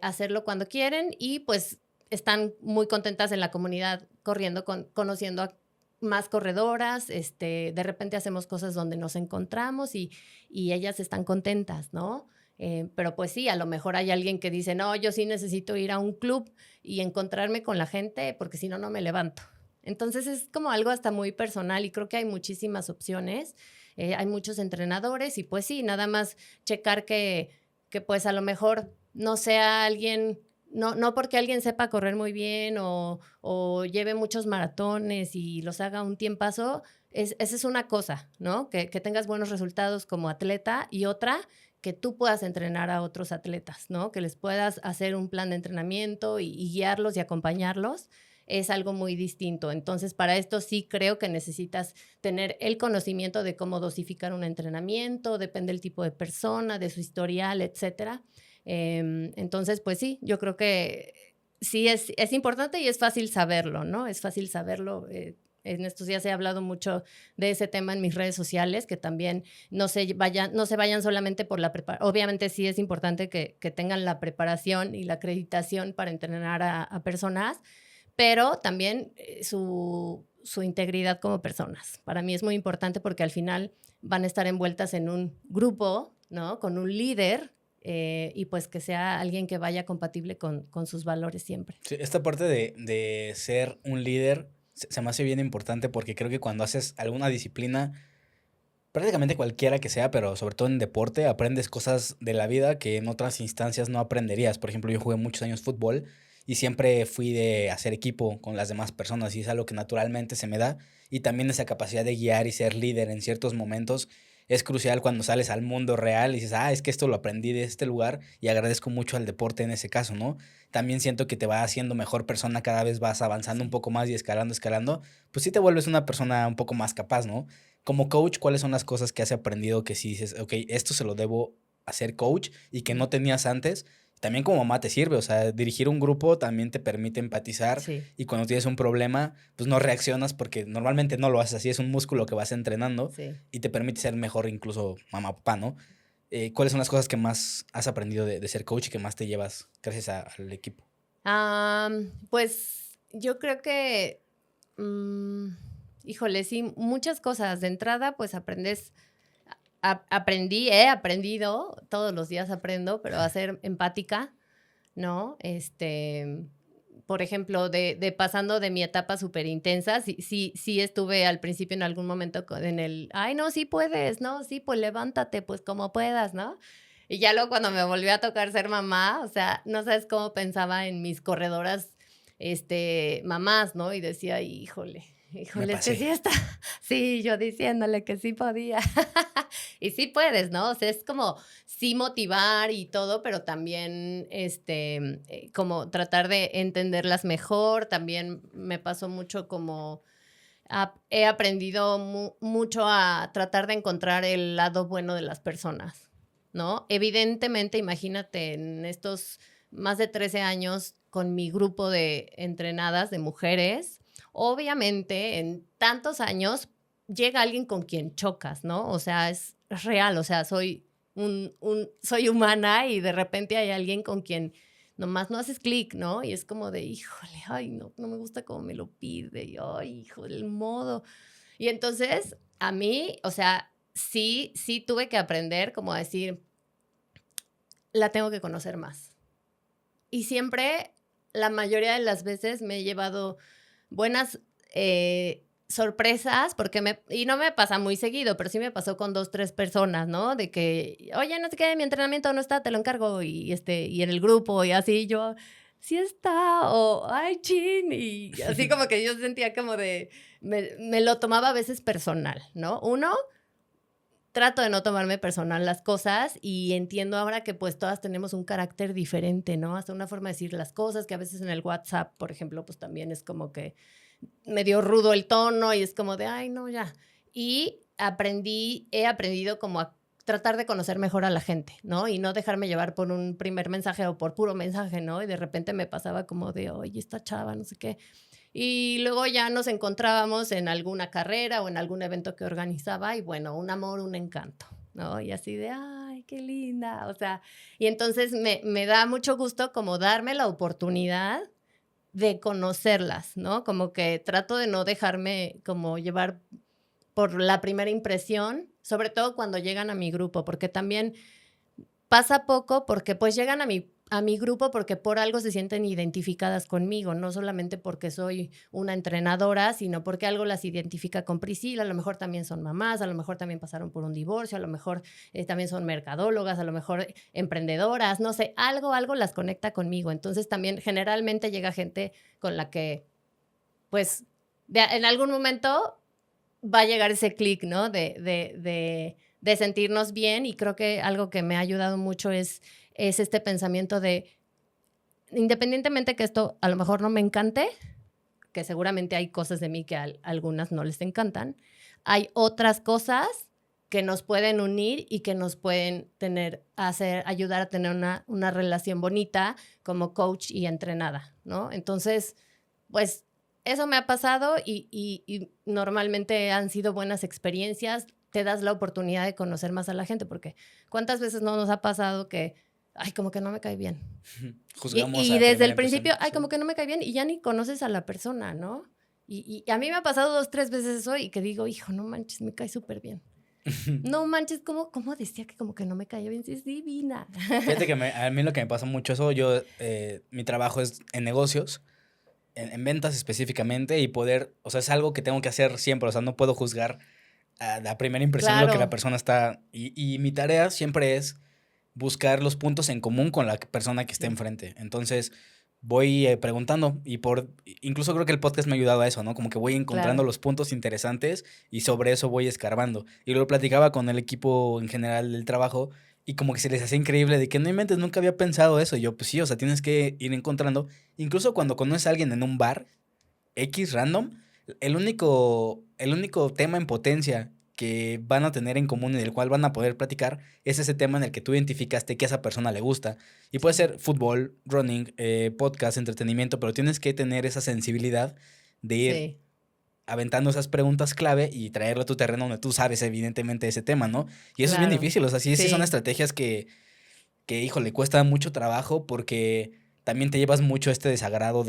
hacerlo cuando quieren y pues están muy contentas en la comunidad corriendo, conociendo a más corredoras, de repente hacemos cosas donde nos encontramos y ellas están contentas, ¿no? Pero pues sí, a lo mejor hay alguien que dice, no, yo sí necesito ir a un club y encontrarme con la gente porque si no, no me levanto. Entonces es como algo hasta muy personal y creo que hay muchísimas opciones, hay muchos entrenadores y pues sí, nada más checar que pues a lo mejor no sea alguien... No porque alguien sepa correr muy bien o lleve muchos maratones y los haga un tiempazo, esa es una cosa, ¿no? Que tengas buenos resultados como atleta y otra, que tú puedas entrenar a otros atletas, ¿no? Que les puedas hacer un plan de entrenamiento y guiarlos y acompañarlos. Es algo muy distinto. Entonces, para esto sí creo que necesitas tener el conocimiento de cómo dosificar un entrenamiento, depende del tipo de persona, de su historial, etcétera. Entonces, pues sí, yo creo que sí es importante y es fácil saberlo, ¿no? Es fácil saberlo. En estos días he hablado mucho de ese tema en mis redes sociales, que también no se vayan solamente por la preparación. Obviamente sí es importante que tengan la preparación y la acreditación para entrenar a personas, pero también su integridad como personas. Para mí es muy importante porque al final van a estar envueltas en un grupo, ¿no? Con un líder y pues que sea alguien que vaya compatible con sus valores siempre. Sí, esta parte de ser un líder se me hace bien importante porque creo que cuando haces alguna disciplina, prácticamente cualquiera que sea, pero sobre todo en deporte, aprendes cosas de la vida que en otras instancias no aprenderías. Por ejemplo, yo jugué muchos años fútbol y siempre fui de hacer equipo con las demás personas y es algo que naturalmente se me da. Y también esa capacidad de guiar y ser líder en ciertos momentos es crucial cuando sales al mundo real y dices, es que esto lo aprendí de este lugar y agradezco mucho al deporte en ese caso, ¿no? También siento que te va haciendo mejor persona, cada vez vas avanzando un poco más y escalando, pues sí te vuelves una persona un poco más capaz, ¿no? Como coach, ¿cuáles son las cosas que has aprendido que si dices, ok, esto se lo debo hacer coach y que no tenías antes? También como mamá te sirve, o sea, dirigir un grupo también te permite empatizar Sí. y cuando tienes un problema, pues no reaccionas porque normalmente no lo haces así, es un músculo que vas entrenando Sí. y te permite ser mejor incluso mamá o papá, ¿no? ¿Cuáles son las cosas que más has aprendido de ser coach y que más te llevas gracias al equipo? Pues yo creo que, híjole, sí, muchas cosas. De entrada, pues he aprendido, todos los días aprendo, pero a ser empática, ¿no? Por ejemplo, de pasando de mi etapa súper intensa, sí estuve al principio en algún momento ay, no, sí puedes, ¿no? Sí, pues levántate, pues como puedas, ¿no? Y ya luego cuando me volvió a tocar ser mamá, o sea, no sabes cómo pensaba en mis corredoras, mamás, ¿no? Y decía, híjole, es que sí está, sí, yo diciéndole que sí podía. Y sí puedes, ¿no? O sea, es como sí motivar y todo, pero también como tratar de entenderlas mejor. También me pasó mucho como he aprendido mucho a tratar de encontrar el lado bueno de las personas, ¿no? Evidentemente, imagínate en estos más de 13 años con mi grupo de entrenadas de mujeres, obviamente en tantos años llega alguien con quien chocas, ¿no? O sea, es real, o sea, soy humana y de repente hay alguien con quien nomás no haces clic, ¿no? Y es como de, híjole, ay, no me gusta cómo me lo pide, y ay, híjole, el modo. Y entonces, a mí, o sea, sí tuve que aprender como a decir, la tengo que conocer más. Y siempre, la mayoría de las veces me he llevado buenas sorpresas, y no me pasa muy seguido, pero sí me pasó con 2, 3 personas, ¿no? De que, oye, no sé qué, mi entrenamiento no está, te lo encargo, y en el grupo, y así yo, sí está, o, ay, chin, y así como que yo sentía como de, me lo tomaba a veces personal, ¿no? Uno, trato de no tomarme personal las cosas y entiendo ahora que pues todas tenemos un carácter diferente, ¿no? Hasta una forma de decir las cosas, que a veces en el WhatsApp, por ejemplo, pues también es como que medio rudo el tono y es como de, ay, no, ya. Y he aprendido como a tratar de conocer mejor a la gente, ¿no? Y no dejarme llevar por un primer mensaje o por puro mensaje, ¿no? Y de repente me pasaba como de, oye, esta chava, no sé qué. Y luego ya nos encontrábamos en alguna carrera o en algún evento que organizaba y bueno, un amor, un encanto, ¿no? Y así de, ay, qué linda. O sea, y entonces me da mucho gusto como darme la oportunidad de conocerlas, ¿no? Como que trato de no dejarme como llevar por la primera impresión, sobre todo cuando llegan a mi grupo, porque también pasa poco porque pues llegan a mi grupo porque por algo se sienten identificadas conmigo, no solamente porque soy una entrenadora, sino porque algo las identifica con Priscila, a lo mejor también son mamás, a lo mejor también pasaron por un divorcio, a lo mejor también son mercadólogas, a lo mejor emprendedoras, no sé, algo las conecta conmigo. Entonces también generalmente llega gente con la que pues en algún momento va a llegar ese clic, ¿no? De sentirnos bien, y creo que algo que me ha ayudado mucho es este pensamiento de, independientemente que esto a lo mejor no me encante, que seguramente hay cosas de mí que a algunas no les encantan, hay otras cosas que nos pueden unir y que nos pueden ayudar a tener una relación bonita como coach y entrenada, ¿no? Entonces, pues eso me ha pasado y normalmente han sido buenas experiencias. Te das la oportunidad de conocer más a la gente, porque ¿cuántas veces no nos ha pasado que, ay, como que no me cae bien? Juzgamos Y a desde primera el principio, impresión. ay, Sí. como que no me cae bien y ya ni conoces a la persona, ¿no? Y a mí me ha pasado 2, 3 veces eso y que digo, hijo, no manches, me cae súper bien. No manches, ¿cómo decía que como que no me caía bien? Sí, es divina. Fíjate que a mí lo que me pasa mucho eso, mi trabajo es en negocios, en ventas específicamente, y poder, o sea, es algo que tengo que hacer siempre, o sea, no puedo juzgar a la primera impresión lo que la Claro, persona está, y mi tarea siempre es buscar los puntos en común con la persona que está sí, enfrente. Entonces, voy preguntando incluso creo que el podcast me ha ayudado a eso, ¿no? Como que voy encontrando claro. los puntos interesantes y sobre eso voy escarbando. Y lo platicaba con el equipo en general del trabajo y como que se les hacía increíble de que no inventes, nunca había pensado eso. Y yo, pues sí, o sea, tienes que ir encontrando. Incluso cuando conoces a alguien en un bar, X random, el único tema en potencia que van a tener en común y del cual van a poder platicar es ese tema en el que tú identificaste que a esa persona le gusta. Y puede Sí, ser fútbol, running, podcast, entretenimiento, pero tienes que tener esa sensibilidad de ir sí, aventando esas preguntas clave y traerlo a tu terreno donde tú sabes evidentemente ese tema, ¿no? Y eso es bien claro. difícil, o sea, sí son Sí, estrategias que, híjole, cuesta mucho trabajo porque también te llevas mucho este desagrado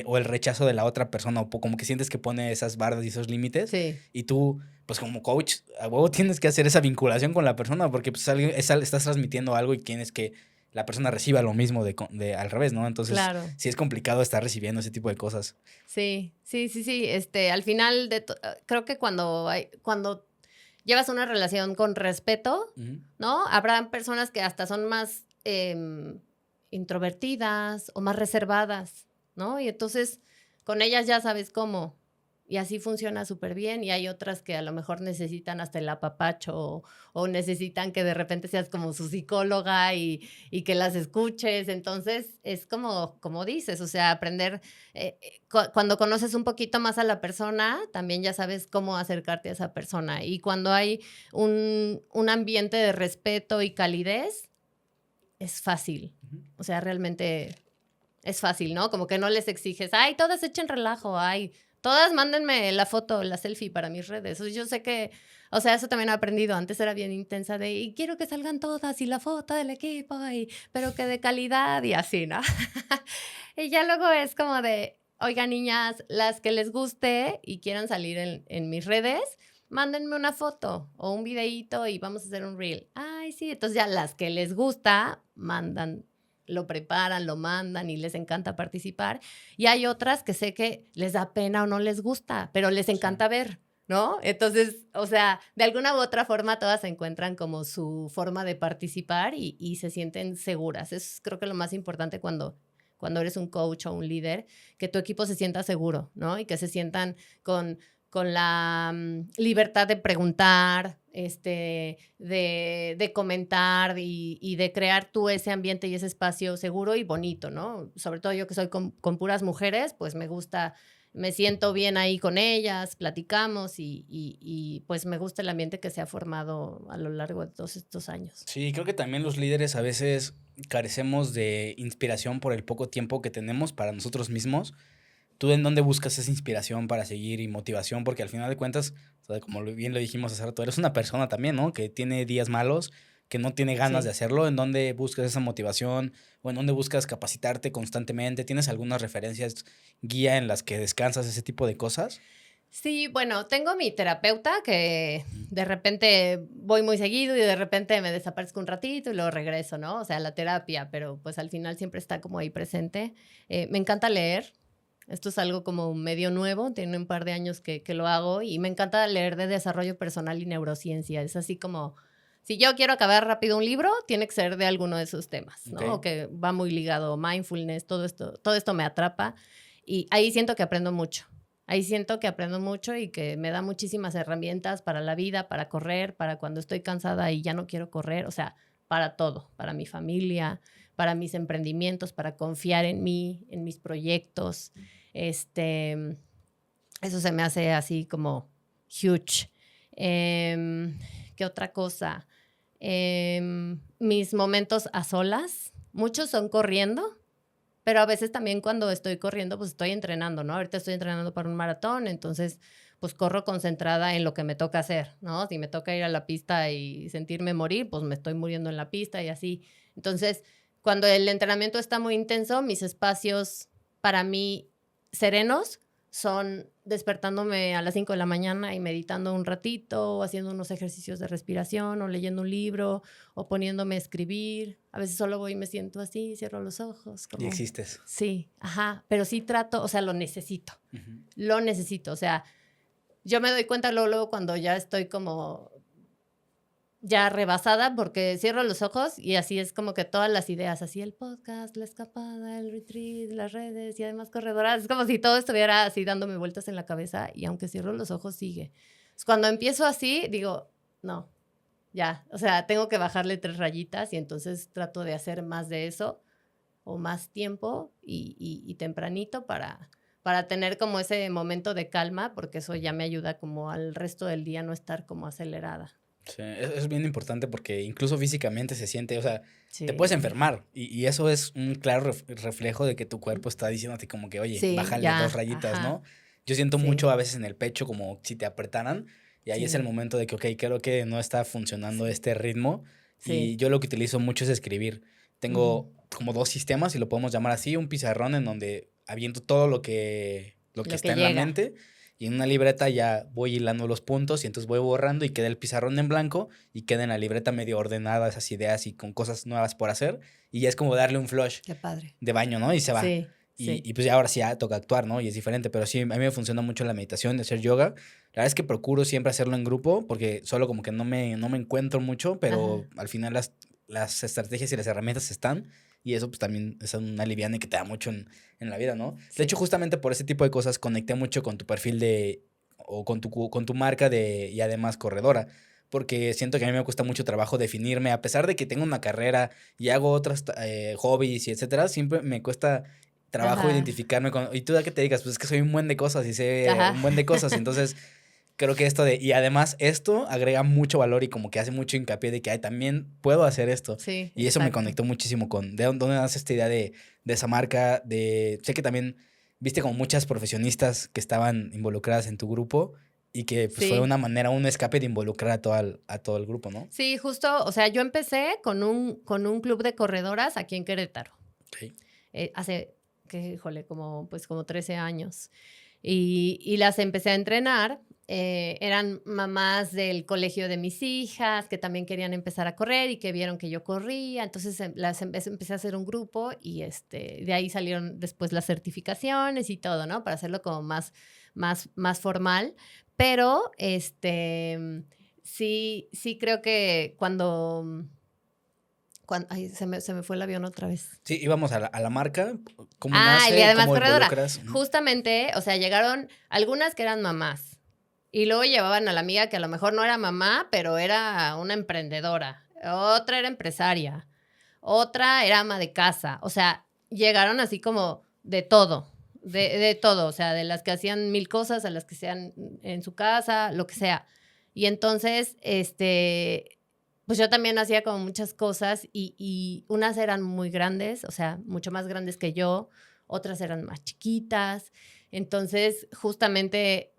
o el rechazo de la otra persona, o como que sientes que pone esas bardas y esos límites, sí, y tú, pues como coach, a huevo tienes que hacer esa vinculación con la persona, porque pues estás transmitiendo algo y tienes que la persona reciba lo mismo al revés, ¿no? Entonces, claro. sí es complicado estar recibiendo ese tipo de cosas. Sí, sí, sí, sí. Al final creo que cuando llevas una relación con respeto, Ujú. ¿no? Habrán personas que hasta son más introvertidas o más reservadas, ¿no? Y entonces con ellas ya sabes cómo. Y así funciona súper bien. Y hay otras que a lo mejor necesitan hasta el apapacho o necesitan que de repente seas como su psicóloga y que las escuches. Entonces es como dices, o sea, aprender cuando conoces un poquito más a la persona, también ya sabes cómo acercarte a esa persona. Y cuando hay un ambiente de respeto y calidez, es fácil. Ujú. O sea, realmente es fácil, ¿no? Como que no les exiges, ay, todas echen relajo, ay, todas mándenme la foto, la selfie para mis redes. Yo sé que, o sea, eso también he aprendido. Antes era bien intensa y quiero que salgan todas y la foto del equipo, pero que de calidad y así, ¿no? Y ya luego es como de, oiga, niñas, las que les guste y quieran salir en mis redes, mándenme una foto o un videíto y vamos a hacer un reel. Ay, sí, entonces ya las que les gusta, lo preparan, lo mandan y les encanta participar. Y hay otras que sé que les da pena o no les gusta, pero les Sí. encanta ver, ¿no? Entonces, o sea, de alguna u otra forma todas encuentran como su forma de participar y se sienten seguras. Es creo que lo más importante cuando eres un coach o un líder, que tu equipo se sienta seguro, ¿no? Y que se sientan con la libertad de preguntar, de comentar y de crear tú ese ambiente y ese espacio seguro y bonito, ¿no? Sobre todo yo que soy con puras mujeres, pues me siento bien ahí con ellas, platicamos y pues me gusta el ambiente que se ha formado a lo largo de todos estos años. Sí, creo que también los líderes a veces carecemos de inspiración por el poco tiempo que tenemos para nosotros mismos, ¿tú en dónde buscas esa inspiración para seguir y motivación? Porque al final de cuentas, o sea, como bien lo dijimos hace rato, eres una persona también, ¿no? Que tiene días malos, que no tiene ganas de Sí. hacerlo. ¿En dónde buscas esa motivación? ¿O en dónde buscas capacitarte constantemente? ¿Tienes algunas referencias, guía en las que descansas ese tipo de cosas? Sí, bueno, tengo mi terapeuta que Ujú. de repente voy muy seguido y de repente me desaparezco un ratito y luego regreso, ¿no? O sea, la terapia, pero pues al final siempre está como ahí presente. Me encanta leer. Esto es algo como medio nuevo, tiene un par de años que lo hago y me encanta leer de desarrollo personal y neurociencia. Es así como, si yo quiero acabar rápido un libro, tiene que ser de alguno de esos temas, Ok. ¿no? O que va muy ligado, mindfulness, todo esto me atrapa y ahí siento que aprendo mucho. Ahí siento que aprendo mucho y que me da muchísimas herramientas para la vida, para correr, para cuando estoy cansada y ya no quiero correr, o sea, para todo, para mi familia, para mis emprendimientos, para confiar en mí, en mis proyectos. Este, eso se me hace así como huge. ¿Qué otra cosa? Mis momentos a solas, muchos son corriendo, pero a veces también cuando estoy corriendo, pues estoy entrenando, ¿no? Ahorita estoy entrenando para un maratón, entonces pues corro concentrada en lo que me toca hacer, ¿no? Si me toca ir a la pista y sentirme morir, pues me estoy muriendo en la pista y así. Entonces, cuando el entrenamiento está muy intenso, mis espacios para mí serenos son despertándome a las 5 de la mañana y meditando un ratito, o haciendo unos ejercicios de respiración, o leyendo un libro, o poniéndome a escribir. A veces solo voy y me siento así, cierro los ojos, Y como, existes. sí, ajá, pero sí trato, o sea, Ujú. lo necesito, o sea, yo me doy cuenta luego cuando ya estoy como ya rebasada porque cierro los ojos y así es como que todas las ideas, así el podcast, la escapada, el retreat, las redes y además corredoras, es como si todo estuviera así dándome vueltas en la cabeza y aunque cierro los ojos sigue. Pues cuando empiezo así, digo, no, ya, o sea, tengo que bajarle 3 rayitas y entonces trato de hacer más de eso o más tiempo y tempranito para tener como ese momento de calma, porque eso ya me ayuda como al resto del día no estar como acelerada. Sí, es bien importante porque incluso físicamente se siente, o sea, te puedes Sí. enfermar y eso es un claro reflejo de que tu cuerpo está diciéndote como que, oye, Sí, bájale 2 ya, rayitas, ajá, ¿no? Yo siento sí, mucho a veces en el pecho como si te apretaran y ahí es el sí, momento de que, ok, creo que no está funcionando sí, este ritmo y sí, yo lo que utilizo mucho es escribir. ujú, Tengo como 2 sistemas, si lo podemos llamar así, un pizarrón en donde aviento todo lo que lo está que en la llega. mente y en una libreta ya voy hilando los puntos y entonces voy borrando y queda el pizarrón en blanco y queda en la libreta medio ordenada esas ideas y con cosas nuevas por hacer. Y ya es como darle un flush Qué padre. de baño, ¿no? Y se va. Sí, sí, Y pues ya ahora sí ya toca actuar, ¿no? Y es diferente, pero sí, a mí me funciona mucho la meditación, de hacer yoga. La verdad es que procuro siempre hacerlo en grupo porque solo como que no me encuentro mucho, pero ajá, al final las estrategias y las herramientas están y eso pues también es una liviana que te da mucho en la vida, ¿no? De hecho, sí, justamente por ese tipo de cosas conecté mucho con tu perfil de, o con tu marca de, y además corredora, porque siento que a mí me cuesta mucho trabajo definirme, a pesar de que tengo una carrera y hago otros hobbies y etcétera, siempre me cuesta trabajo ajá, identificarme con, ¿y tú a qué te dedicas? Pues es que soy un buen de cosas y sé ajá. un buen de cosas, y entonces creo que esto de, y además esto agrega mucho valor y como que hace mucho hincapié de que ay, también puedo hacer esto. Sí, Y eso me exacto. conectó muchísimo con, ¿de dónde nace esta idea de esa marca? De, sé que también viste como muchas profesionistas que estaban involucradas en tu grupo y que pues fue Sí, una manera, un escape de involucrar a todo el grupo, ¿no? sí, justo, o sea, yo empecé con un club de corredoras aquí en Querétaro. Ok. Hace, que, híjole, como, pues como 13 años. Y las empecé a entrenar. Eran mamás del colegio de mis hijas que también querían empezar a correr y que vieron que yo corría. Entonces empecé a hacer un grupo y de ahí salieron después las certificaciones y todo, ¿no? Para hacerlo como más formal. Pero sí creo que ay, se me fue el avión otra vez. Sí, íbamos a la marca, cómo Ah, y nace, además cómo corredora. involucras. Ujú. Justamente, o sea, llegaron algunas que eran mamás y luego llevaban a la amiga que a lo mejor no era mamá, pero era una emprendedora. Otra era empresaria. Otra era ama de casa. O sea, llegaron así como de todo, de todo. O sea, de las que hacían 1000 cosas a las que sean en su casa, lo que sea. Y entonces, pues yo también hacía como muchas cosas y unas eran muy grandes, o sea, mucho más grandes que yo, otras eran más chiquitas, Entonces, justamente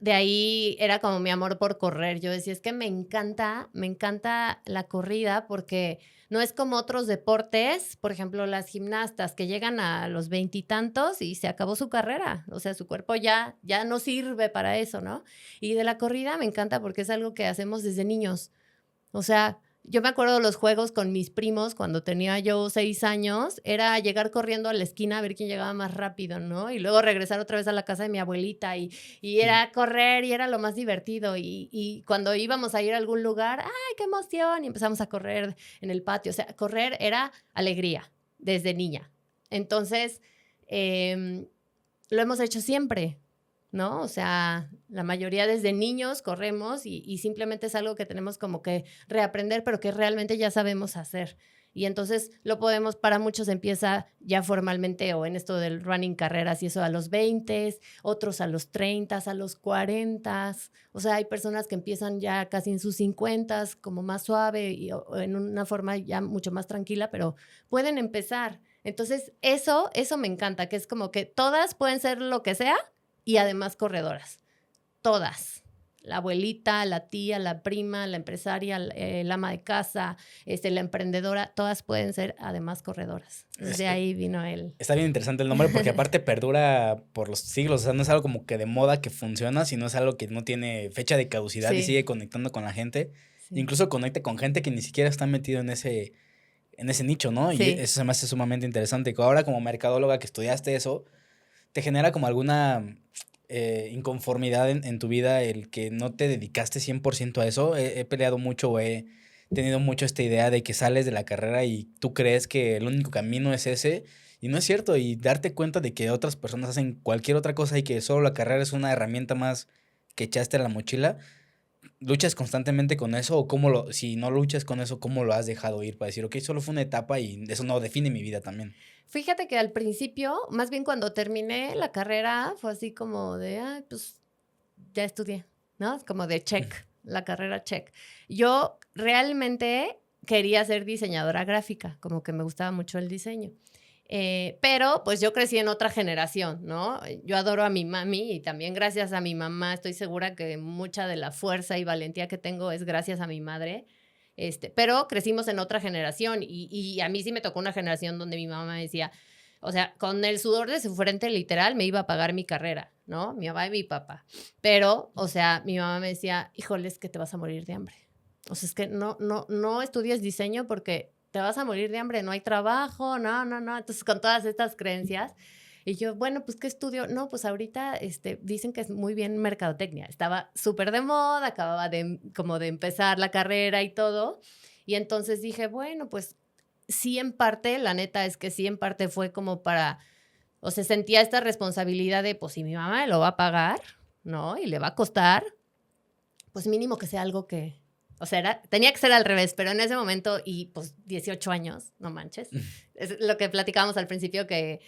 de ahí era como mi amor por correr. Yo decía, es que me encanta la corrida porque no es como otros deportes, por ejemplo, las gimnastas que llegan a los veintitantos y se acabó su carrera. O sea, su cuerpo ya no sirve para eso, ¿no? Y de la corrida me encanta porque es algo que hacemos desde niños. O sea, yo me acuerdo de los juegos con mis primos cuando tenía yo 6 años, era llegar corriendo a la esquina a ver quién llegaba más rápido, ¿no? Y luego regresar otra vez a la casa de mi abuelita y era correr y era lo más divertido. Y cuando íbamos a ir a algún lugar, ¡ay, qué emoción! Y empezamos a correr en el patio. O sea, correr era alegría desde niña. Entonces, lo hemos hecho siempre, ¿no? O sea, la mayoría desde niños corremos y simplemente es algo que tenemos como que reaprender, pero que realmente ya sabemos hacer. Y entonces lo podemos, para muchos empieza ya formalmente o en esto del running carreras y eso a los 20, otros a los 30, a los 40. O sea, hay personas que empiezan ya casi en sus 50, como más suave y o en una forma ya mucho más tranquila, pero pueden empezar. Entonces, eso me encanta, que es como que todas pueden ser lo que sea y además corredoras. Todas. La abuelita, la tía, la prima, la empresaria, el ama de casa, la emprendedora, todas pueden ser además corredoras. Desde ahí vino él. Está bien interesante el nombre porque aparte perdura por los siglos. O sea, no es algo como que de moda que funciona, sino es algo que no tiene fecha de caducidad y sigue conectando con la gente. Sí. Incluso conecta con gente que ni siquiera está metido en ese nicho, ¿no? Sí. Y eso se me hace sumamente interesante. Ahora como mercadóloga que estudiaste eso, ¿te genera como alguna inconformidad en tu vida el que no te dedicaste 100% a eso? He peleado mucho o he tenido mucho esta idea de que sales de la carrera y tú crees que el único camino es ese y no es cierto, y darte cuenta de que otras personas hacen cualquier otra cosa y que solo la carrera es una herramienta más que echaste a la mochila. ¿Luchas constantemente con eso o si no luchas con eso, cómo lo has dejado ir para decir, ok, solo fue una etapa y eso no define mi vida también? Fíjate que al principio, más bien cuando terminé la carrera, fue así como de, ay, pues ya estudié, ¿no? Es como de check, la carrera check. Yo realmente quería ser diseñadora gráfica, como que me gustaba mucho el diseño. Pero pues yo crecí en otra generación, ¿no? Yo adoro a mi mami y también gracias a mi mamá estoy segura que mucha de la fuerza y valentía que tengo es gracias a mi madre. Pero crecimos en otra generación y a mí sí me tocó una generación donde mi mamá me decía, o sea, con el sudor de su frente literal me iba a pagar mi carrera, ¿no? Mi mamá y mi papá. Pero, o sea, mi mamá me decía, híjole, es que te vas a morir de hambre. O sea, es que no estudies diseño porque te vas a morir de hambre, no hay trabajo, no. Entonces, con todas estas creencias. Y yo, bueno, pues, ¿qué estudio? No, pues ahorita dicen que es muy bien mercadotecnia. Estaba súper de moda, acababa como de empezar la carrera y todo. Y entonces dije, bueno, pues sí en parte, la neta es que sí en parte fue como para, o sea, sentía esta responsabilidad de, pues si mi mamá me lo va a pagar, ¿no? Y le va a costar, pues mínimo que sea algo que, o sea, tenía que ser al revés, pero en ese momento, y pues 18 años, no manches, es lo que platicábamos al principio, que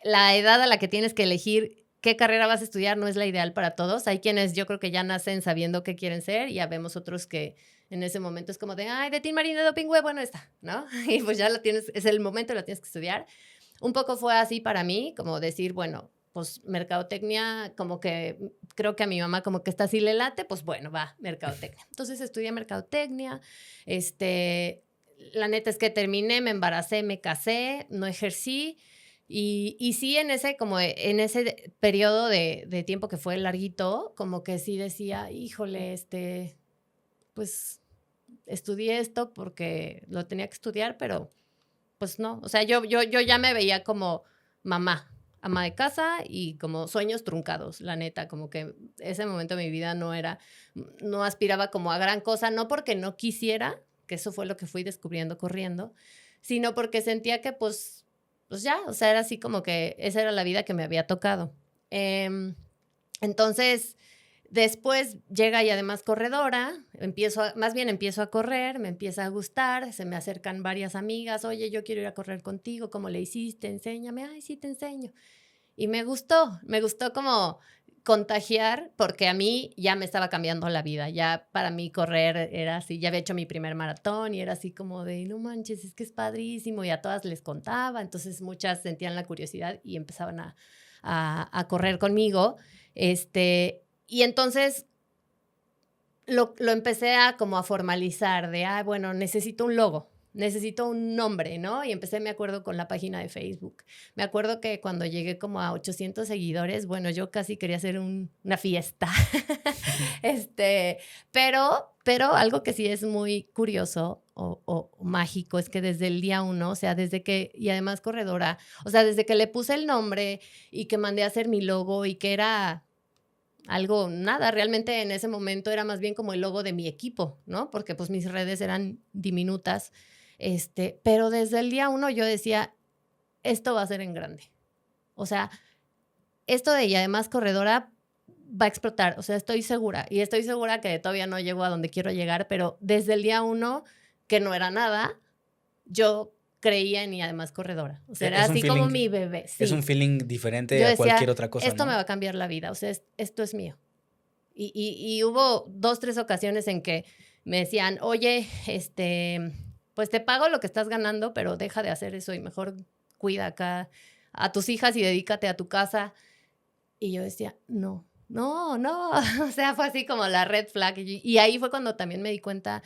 la edad a la que tienes que elegir qué carrera vas a estudiar no es la ideal para todos. Hay quienes yo creo que ya nacen sabiendo qué quieren ser y ya vemos otros que en ese momento es como de, ay, de Tin Marín de Doping Web, bueno, está, ¿no? Y pues ya lo tienes, es el momento, lo tienes que estudiar. Un poco fue así para mí, como decir, bueno, pues mercadotecnia, como que creo que a mi mamá como que esta sí le late, pues bueno, va, mercadotecnia. Entonces estudié mercadotecnia, la neta es que terminé, me embaracé, me casé, no ejercí. Y sí, en ese periodo de tiempo que fue larguito, como que sí decía, híjole, pues estudié esto porque lo tenía que estudiar, pero pues no. O sea, yo ya me veía como mamá, ama de casa y como sueños truncados, la neta, como que ese momento de mi vida no aspiraba como a gran cosa, no porque no quisiera, que eso fue lo que fui descubriendo corriendo, sino porque sentía que pues ya, o sea, era así como que esa era la vida que me había tocado. Entonces, después llega y además corredora, empiezo a correr, me empieza a gustar, se me acercan varias amigas, oye, yo quiero ir a correr contigo, ¿cómo le hiciste? Enséñame, ay, sí, te enseño. Y me gustó como contagiar, porque a mí ya me estaba cambiando la vida, ya para mí correr era así, ya había hecho mi primer maratón y era así como de, no manches, es que es padrísimo, y a todas les contaba, entonces muchas sentían la curiosidad y empezaban a a correr conmigo. Y entonces lo empecé a como a formalizar de, bueno, necesito un logo, necesito un nombre, ¿no? Y empecé, me acuerdo, con la página de Facebook. Me acuerdo que cuando llegué como a 800 seguidores, bueno, yo casi quería hacer una fiesta. Pero algo que sí es muy curioso o mágico es que desde el día 1, o sea, y además corredora, o sea, desde que le puse el nombre y que mandé a hacer mi logo y que era algo, nada, realmente en ese momento era más bien como el logo de mi equipo, ¿no? Porque pues mis redes eran diminutas, pero desde el día 1 yo decía, esto va a ser en grande. O sea, esto de ella, además corredora, va a explotar, o sea, estoy segura. Y estoy segura que todavía no llego a donde quiero llegar, pero desde el día 1, que no era nada, yo creía en y además corredora. O sea, era así como mi bebé. Sí. Es un feeling diferente yo a decía, cualquier otra cosa, esto ¿no? me va a cambiar la vida, o sea, esto es mío. Y hubo 2, 3 ocasiones en que me decían, oye, pues te pago lo que estás ganando, pero deja de hacer eso y mejor cuida acá a tus hijas y dedícate a tu casa. Y yo decía, no. O sea, fue así como la red flag. Y ahí fue cuando también me di cuenta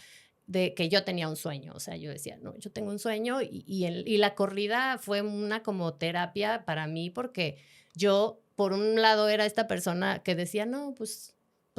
de que yo tenía un sueño. O sea, yo decía, no, yo tengo un sueño y la corrida fue una como terapia para mí porque yo, por un lado, era esta persona que decía, no, pues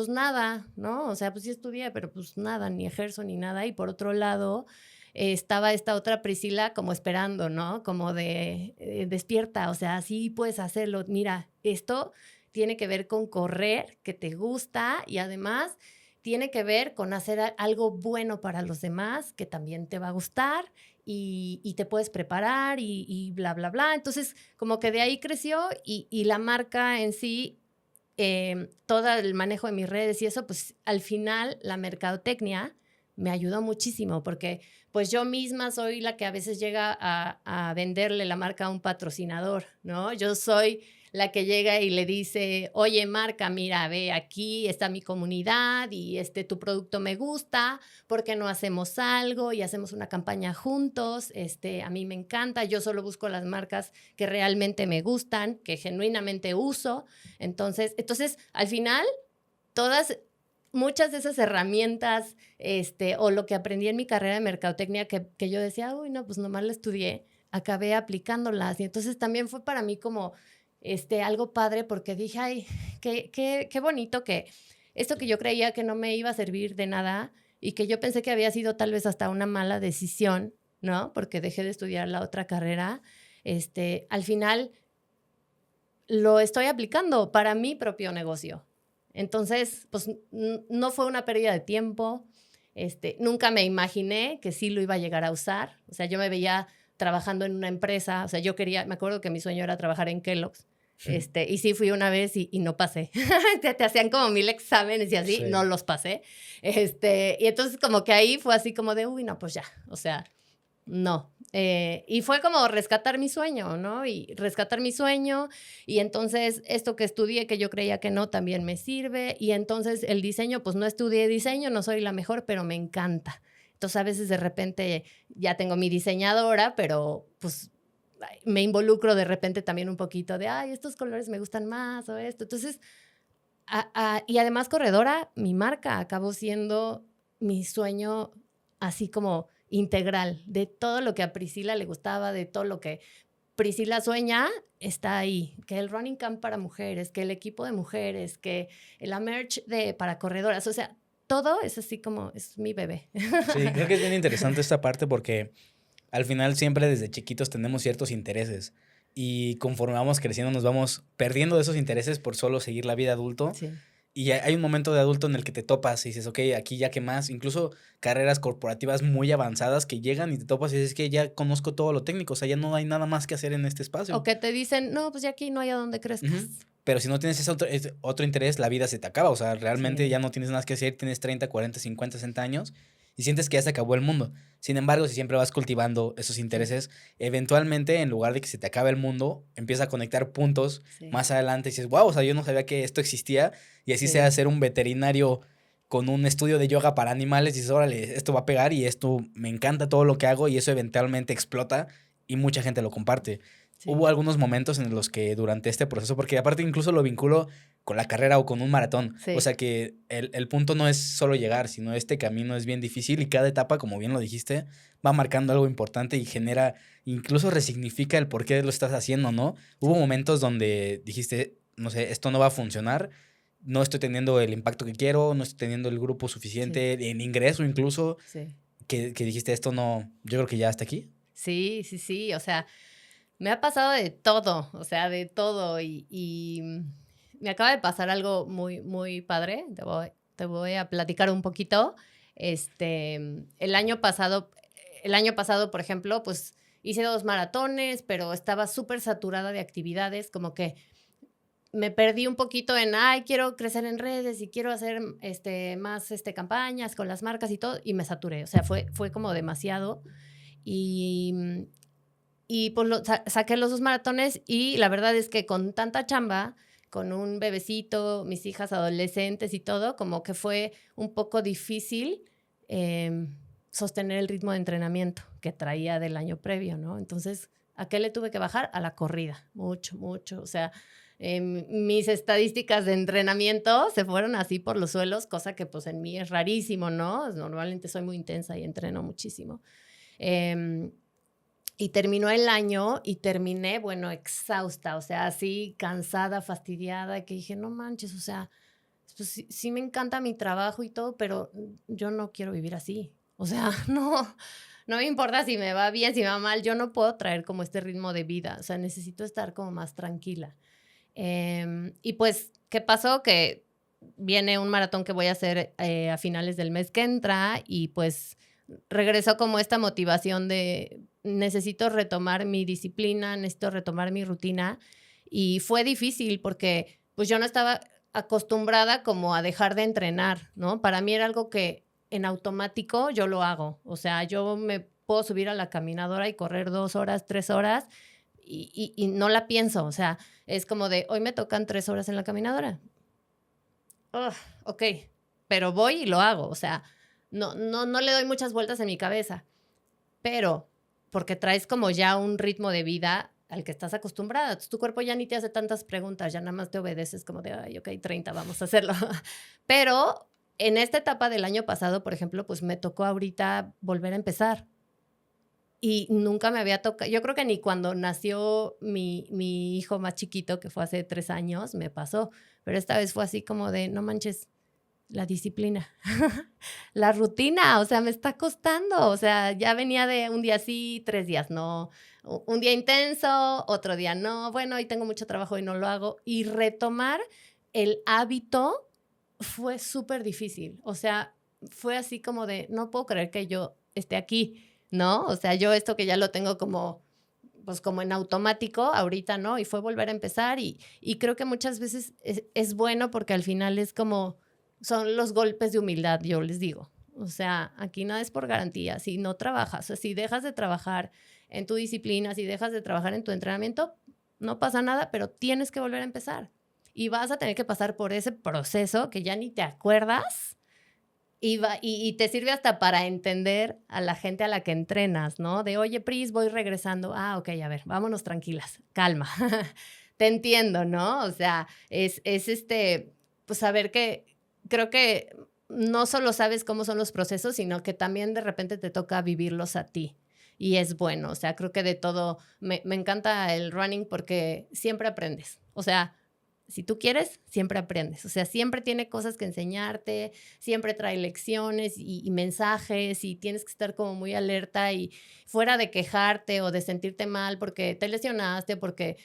nada, ¿no? O sea, pues sí estudié, pero pues nada, ni ejerzo ni nada. Y por otro lado, estaba esta otra Priscila como esperando, ¿no? Como de despierta, o sea, sí puedes hacerlo. Mira, esto tiene que ver con correr, que te gusta, y además tiene que ver con hacer algo bueno para los demás, que también te va a gustar, y te puedes preparar, y bla, bla, bla. Entonces, como que de ahí creció, y la marca en sí, todo el manejo de mis redes y eso, pues al final la mercadotecnia me ayudó muchísimo, porque pues yo misma soy la que a veces llega a venderle la marca a un patrocinador, ¿no? Yo soy la que llega y le dice, oye, marca, mira, ve, aquí está mi comunidad y tu producto me gusta, ¿por qué no hacemos algo y hacemos una campaña juntos? A mí me encanta, yo solo busco las marcas que realmente me gustan, que genuinamente uso. Entonces, al final, muchas de esas herramientas, o lo que aprendí en mi carrera de mercadotecnia, que yo decía, uy, no, pues nomás la estudié, acabé aplicándolas. Y entonces también fue para mí como algo padre, porque dije, ay, qué bonito que esto que yo creía que no me iba a servir de nada y que yo pensé que había sido tal vez hasta una mala decisión, ¿no? Porque dejé de estudiar la otra carrera, al final lo estoy aplicando para mi propio negocio. Entonces, pues no fue una pérdida de tiempo. Nunca me imaginé que sí lo iba a llegar a usar. O sea, yo me veía trabajando en una empresa. O sea, me acuerdo que mi sueño era trabajar en Kellogg's. Y sí fui una vez y no pasé. Te hacían como 1000 exámenes y así, sí. No los pasé. Y entonces como que ahí fue así como de, uy, no, pues ya. O sea, no. Y fue como rescatar mi sueño, ¿no? Y rescatar mi sueño. Y entonces esto que estudié, que yo creía que no, también me sirve. Y entonces el diseño, pues no estudié diseño, no soy la mejor, pero me encanta. Entonces a veces de repente ya tengo mi diseñadora, pero pues me involucro de repente también un poquito de, ay, estos colores me gustan más o esto. Entonces, y además corredora, mi marca acabó siendo mi sueño así como integral, de todo lo que a Priscila le gustaba, de todo lo que Priscila sueña, está ahí. Que el running camp para mujeres, que el equipo de mujeres, que la merch para corredoras, o sea, todo es así como, es mi bebé. Sí, creo que es bien interesante esta parte porque al final siempre desde chiquitos tenemos ciertos intereses y conforme vamos creciendo nos vamos perdiendo de esos intereses por solo seguir la vida adulto. Sí. Y hay un momento de adulto en el que te topas y dices, ok, aquí ya que más, incluso carreras corporativas muy avanzadas que llegan y te topas y dices que ya conozco todo lo técnico, o sea, ya no hay nada más que hacer en este espacio. O que te dicen, no, pues ya aquí no hay a donde crezcas. Pero si no tienes ese otro interés, la vida se te acaba, o sea, realmente Sí. ya no tienes nada que hacer, tienes 30, 40, 50, 60 años y sientes que ya se acabó el mundo. Sin embargo, si siempre vas cultivando esos intereses, eventualmente, en lugar de que se te acabe el mundo, empieza a conectar puntos más adelante y dices, wow, o sea, yo no sabía que esto existía y así sea ser un veterinario con un estudio de yoga para animales y dices, órale, esto va a pegar y esto me encanta todo lo que hago y eso eventualmente explota y mucha gente lo comparte. Sí. Hubo algunos momentos en los que durante este proceso, porque aparte incluso lo vinculo con la carrera o con un maratón. Sí. O sea que el punto no es solo llegar, sino este camino es bien difícil y cada etapa, como bien lo dijiste, va marcando algo importante y genera, incluso resignifica el por qué lo estás haciendo, ¿no? Hubo momentos donde dijiste, no sé, esto no va a funcionar, no estoy teniendo el impacto que quiero, no estoy teniendo el grupo suficiente, en ingreso incluso, Sí. que dijiste, esto no, yo creo que ya hasta aquí. Sí, o sea, me ha pasado de todo, o sea, de todo y me acaba de pasar algo muy, muy padre, te voy a platicar un poquito. El año pasado, por ejemplo, pues hice 2 maratones, pero estaba súper saturada de actividades, como que me perdí un poquito en, ay, quiero crecer en redes y quiero hacer más campañas con las marcas y todo, y me saturé, o sea, fue como demasiado. Y, y pues saqué los 2 maratones y la verdad es que con tanta chamba, con un bebecito, mis hijas adolescentes y todo, como que fue un poco difícil sostener el ritmo de entrenamiento que traía del año previo, ¿no? Entonces, ¿a qué le tuve que bajar? A la corrida, mucho, mucho. O sea, mis estadísticas de entrenamiento se fueron así por los suelos, cosa que pues en mí es rarísimo, ¿no? Normalmente soy muy intensa y entreno muchísimo. Y terminó el año y terminé, bueno, exhausta, o sea, así cansada, fastidiada, que dije, no manches, o sea, pues sí me encanta mi trabajo y todo, pero yo no quiero vivir así. O sea, no me importa si me va bien, si me va mal, yo no puedo traer como este ritmo de vida, o sea, necesito estar como más tranquila. Y pues, ¿qué pasó? Que viene un maratón que voy a hacer a finales del mes que entra y pues regresó como esta motivación de necesito retomar mi disciplina, necesito retomar mi rutina y fue difícil porque pues yo no estaba acostumbrada como a dejar de entrenar, ¿no? Para mí era algo que en automático yo lo hago, o sea, yo me puedo subir a la caminadora y correr 2 horas, 3 horas y no la pienso, o sea, es como de hoy me tocan 3 horas en la caminadora. Ok, pero voy y lo hago, o sea, no le doy muchas vueltas en mi cabeza, pero porque traes como ya un ritmo de vida al que estás acostumbrada. Entonces, tu cuerpo ya ni te hace tantas preguntas, ya nada más te obedeces como de, ay, ok, 30, vamos a hacerlo. Pero en esta etapa del año pasado, por ejemplo, pues me tocó ahorita volver a empezar. Y nunca me había tocado, yo creo que ni cuando nació mi hijo más chiquito, que fue hace 3 años, me pasó. Pero esta vez fue así como de, no manches, la disciplina, la rutina, o sea, me está costando, o sea, ya venía de un día sí, 3 días no, un día intenso, otro día no, bueno, hoy tengo mucho trabajo y no lo hago, y retomar el hábito fue súper difícil, o sea, fue así como de, no puedo creer que yo esté aquí, ¿no? O sea, yo esto que ya lo tengo como pues como en automático, ahorita no, y fue volver a empezar y creo que muchas veces es bueno porque al final es como, son los golpes de humildad, yo les digo. O sea, aquí nada es por garantía. Si no trabajas, o si dejas de trabajar en tu disciplina, si dejas de trabajar en tu entrenamiento, no pasa nada, pero tienes que volver a empezar. Y vas a tener que pasar por ese proceso que ya ni te acuerdas y te sirve hasta para entender a la gente a la que entrenas, ¿no? De, oye, Pris, voy regresando. Ah, ok, a ver, vámonos tranquilas, calma. Te entiendo, ¿no? O sea, es pues saber que creo que no solo sabes cómo son los procesos, sino que también de repente te toca vivirlos a ti. Y es bueno, o sea, creo que de todo, me encanta el running porque siempre aprendes. O sea, si tú quieres, siempre aprendes. O sea, siempre tiene cosas que enseñarte, siempre trae lecciones y mensajes y tienes que estar como muy alerta y fuera de quejarte o de sentirte mal porque te lesionaste, porque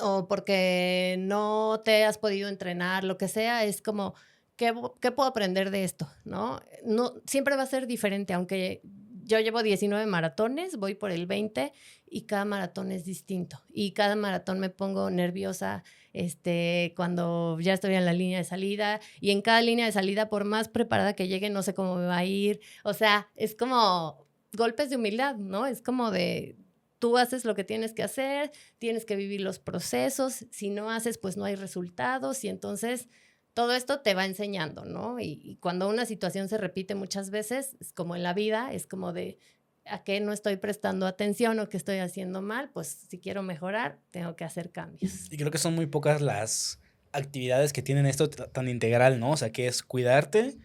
o porque no te has podido entrenar, lo que sea, es como, ¿qué puedo aprender de esto? ¿No? No, siempre va a ser diferente, aunque yo llevo 19 maratones, voy por el 20 y cada maratón es distinto. Y cada maratón me pongo nerviosa cuando ya estoy en la línea de salida y en cada línea de salida, por más preparada que llegue, no sé cómo me va a ir. O sea, es como golpes de humildad, ¿no? Es como de tú haces lo que tienes que hacer, tienes que vivir los procesos, si no haces, pues no hay resultados y entonces todo esto te va enseñando, ¿no? Y cuando una situación se repite muchas veces, es como en la vida, es como de, a qué no estoy prestando atención o qué estoy haciendo mal, pues si quiero mejorar, tengo que hacer cambios. Y creo que son muy pocas las actividades que tienen esto tan integral, ¿no? O sea, que es cuidarte,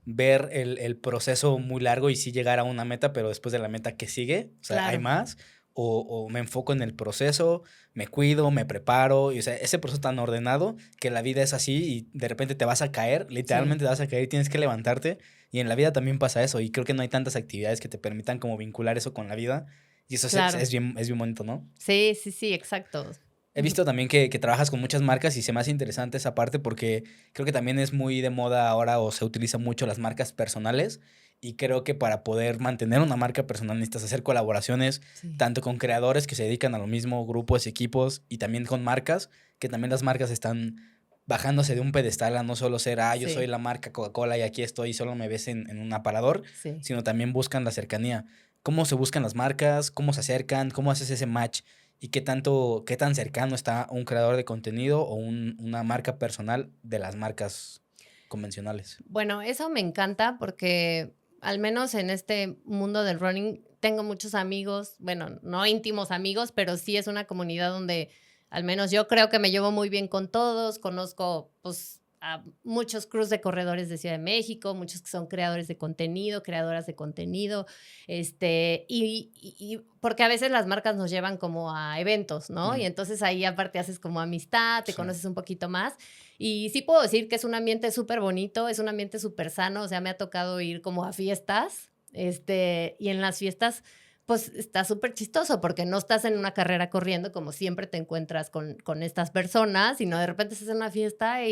ver el proceso muy largo y sí llegar a una meta, pero después de la meta que sigue, o sea, hay Claro, más, o me enfoco en el proceso, me cuido, me preparo, y o sea, ese proceso tan ordenado que la vida es así y de repente te vas a caer, sí, literalmente te vas a caer y tienes que levantarte, y en la vida también pasa eso, y creo que no hay tantas actividades que te permitan como vincular eso con la vida, y eso claro. es bien bonito, ¿no? Sí, sí, sí, exacto. He visto también que trabajas con muchas marcas y se me hace interesante esa parte porque creo que también es muy de moda ahora o se utilizan mucho las marcas personales y creo que para poder mantener una marca personal necesitas hacer colaboraciones Sí, tanto con creadores que se dedican a lo mismo, grupos, equipos y también con marcas, que también las marcas están bajándose de un pedestal a no solo ser, yo soy sí, la marca Coca-Cola y aquí estoy y solo me ves en un aparador, sí. sino también buscan la cercanía. ¿Cómo se buscan las marcas? ¿Cómo se acercan? ¿Cómo haces ese match? ¿Y qué tan cercano está un creador de contenido o una marca personal de las marcas convencionales? Bueno, eso me encanta porque al menos en este mundo del running tengo muchos amigos, bueno, no íntimos amigos, pero sí es una comunidad donde al menos yo creo que me llevo muy bien con todos, conozco pues a muchos crews de corredores de Ciudad de México, muchos que son creadores de contenido, creadoras de contenido, y porque a veces las marcas nos llevan como a eventos, ¿no? Ujú. Y entonces ahí aparte haces como amistad, te Sí. conoces un poquito más. Y sí puedo decir que es un ambiente súper bonito, es un ambiente súper sano, o sea, me ha tocado ir como a fiestas, y en las fiestas, pues está súper chistoso porque no estás en una carrera corriendo como siempre te encuentras con estas personas, sino de repente estás en una fiesta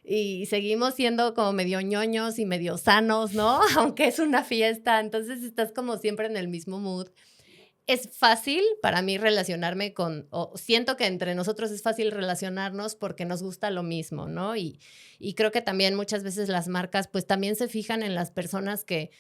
y seguimos siendo como medio ñoños y medio sanos, ¿no? Aunque es una fiesta, entonces estás como siempre en el mismo mood. Es fácil para mí relacionarme o siento que entre nosotros es fácil relacionarnos porque nos gusta lo mismo, ¿no? Y creo que también muchas veces las marcas pues también se fijan en las personas que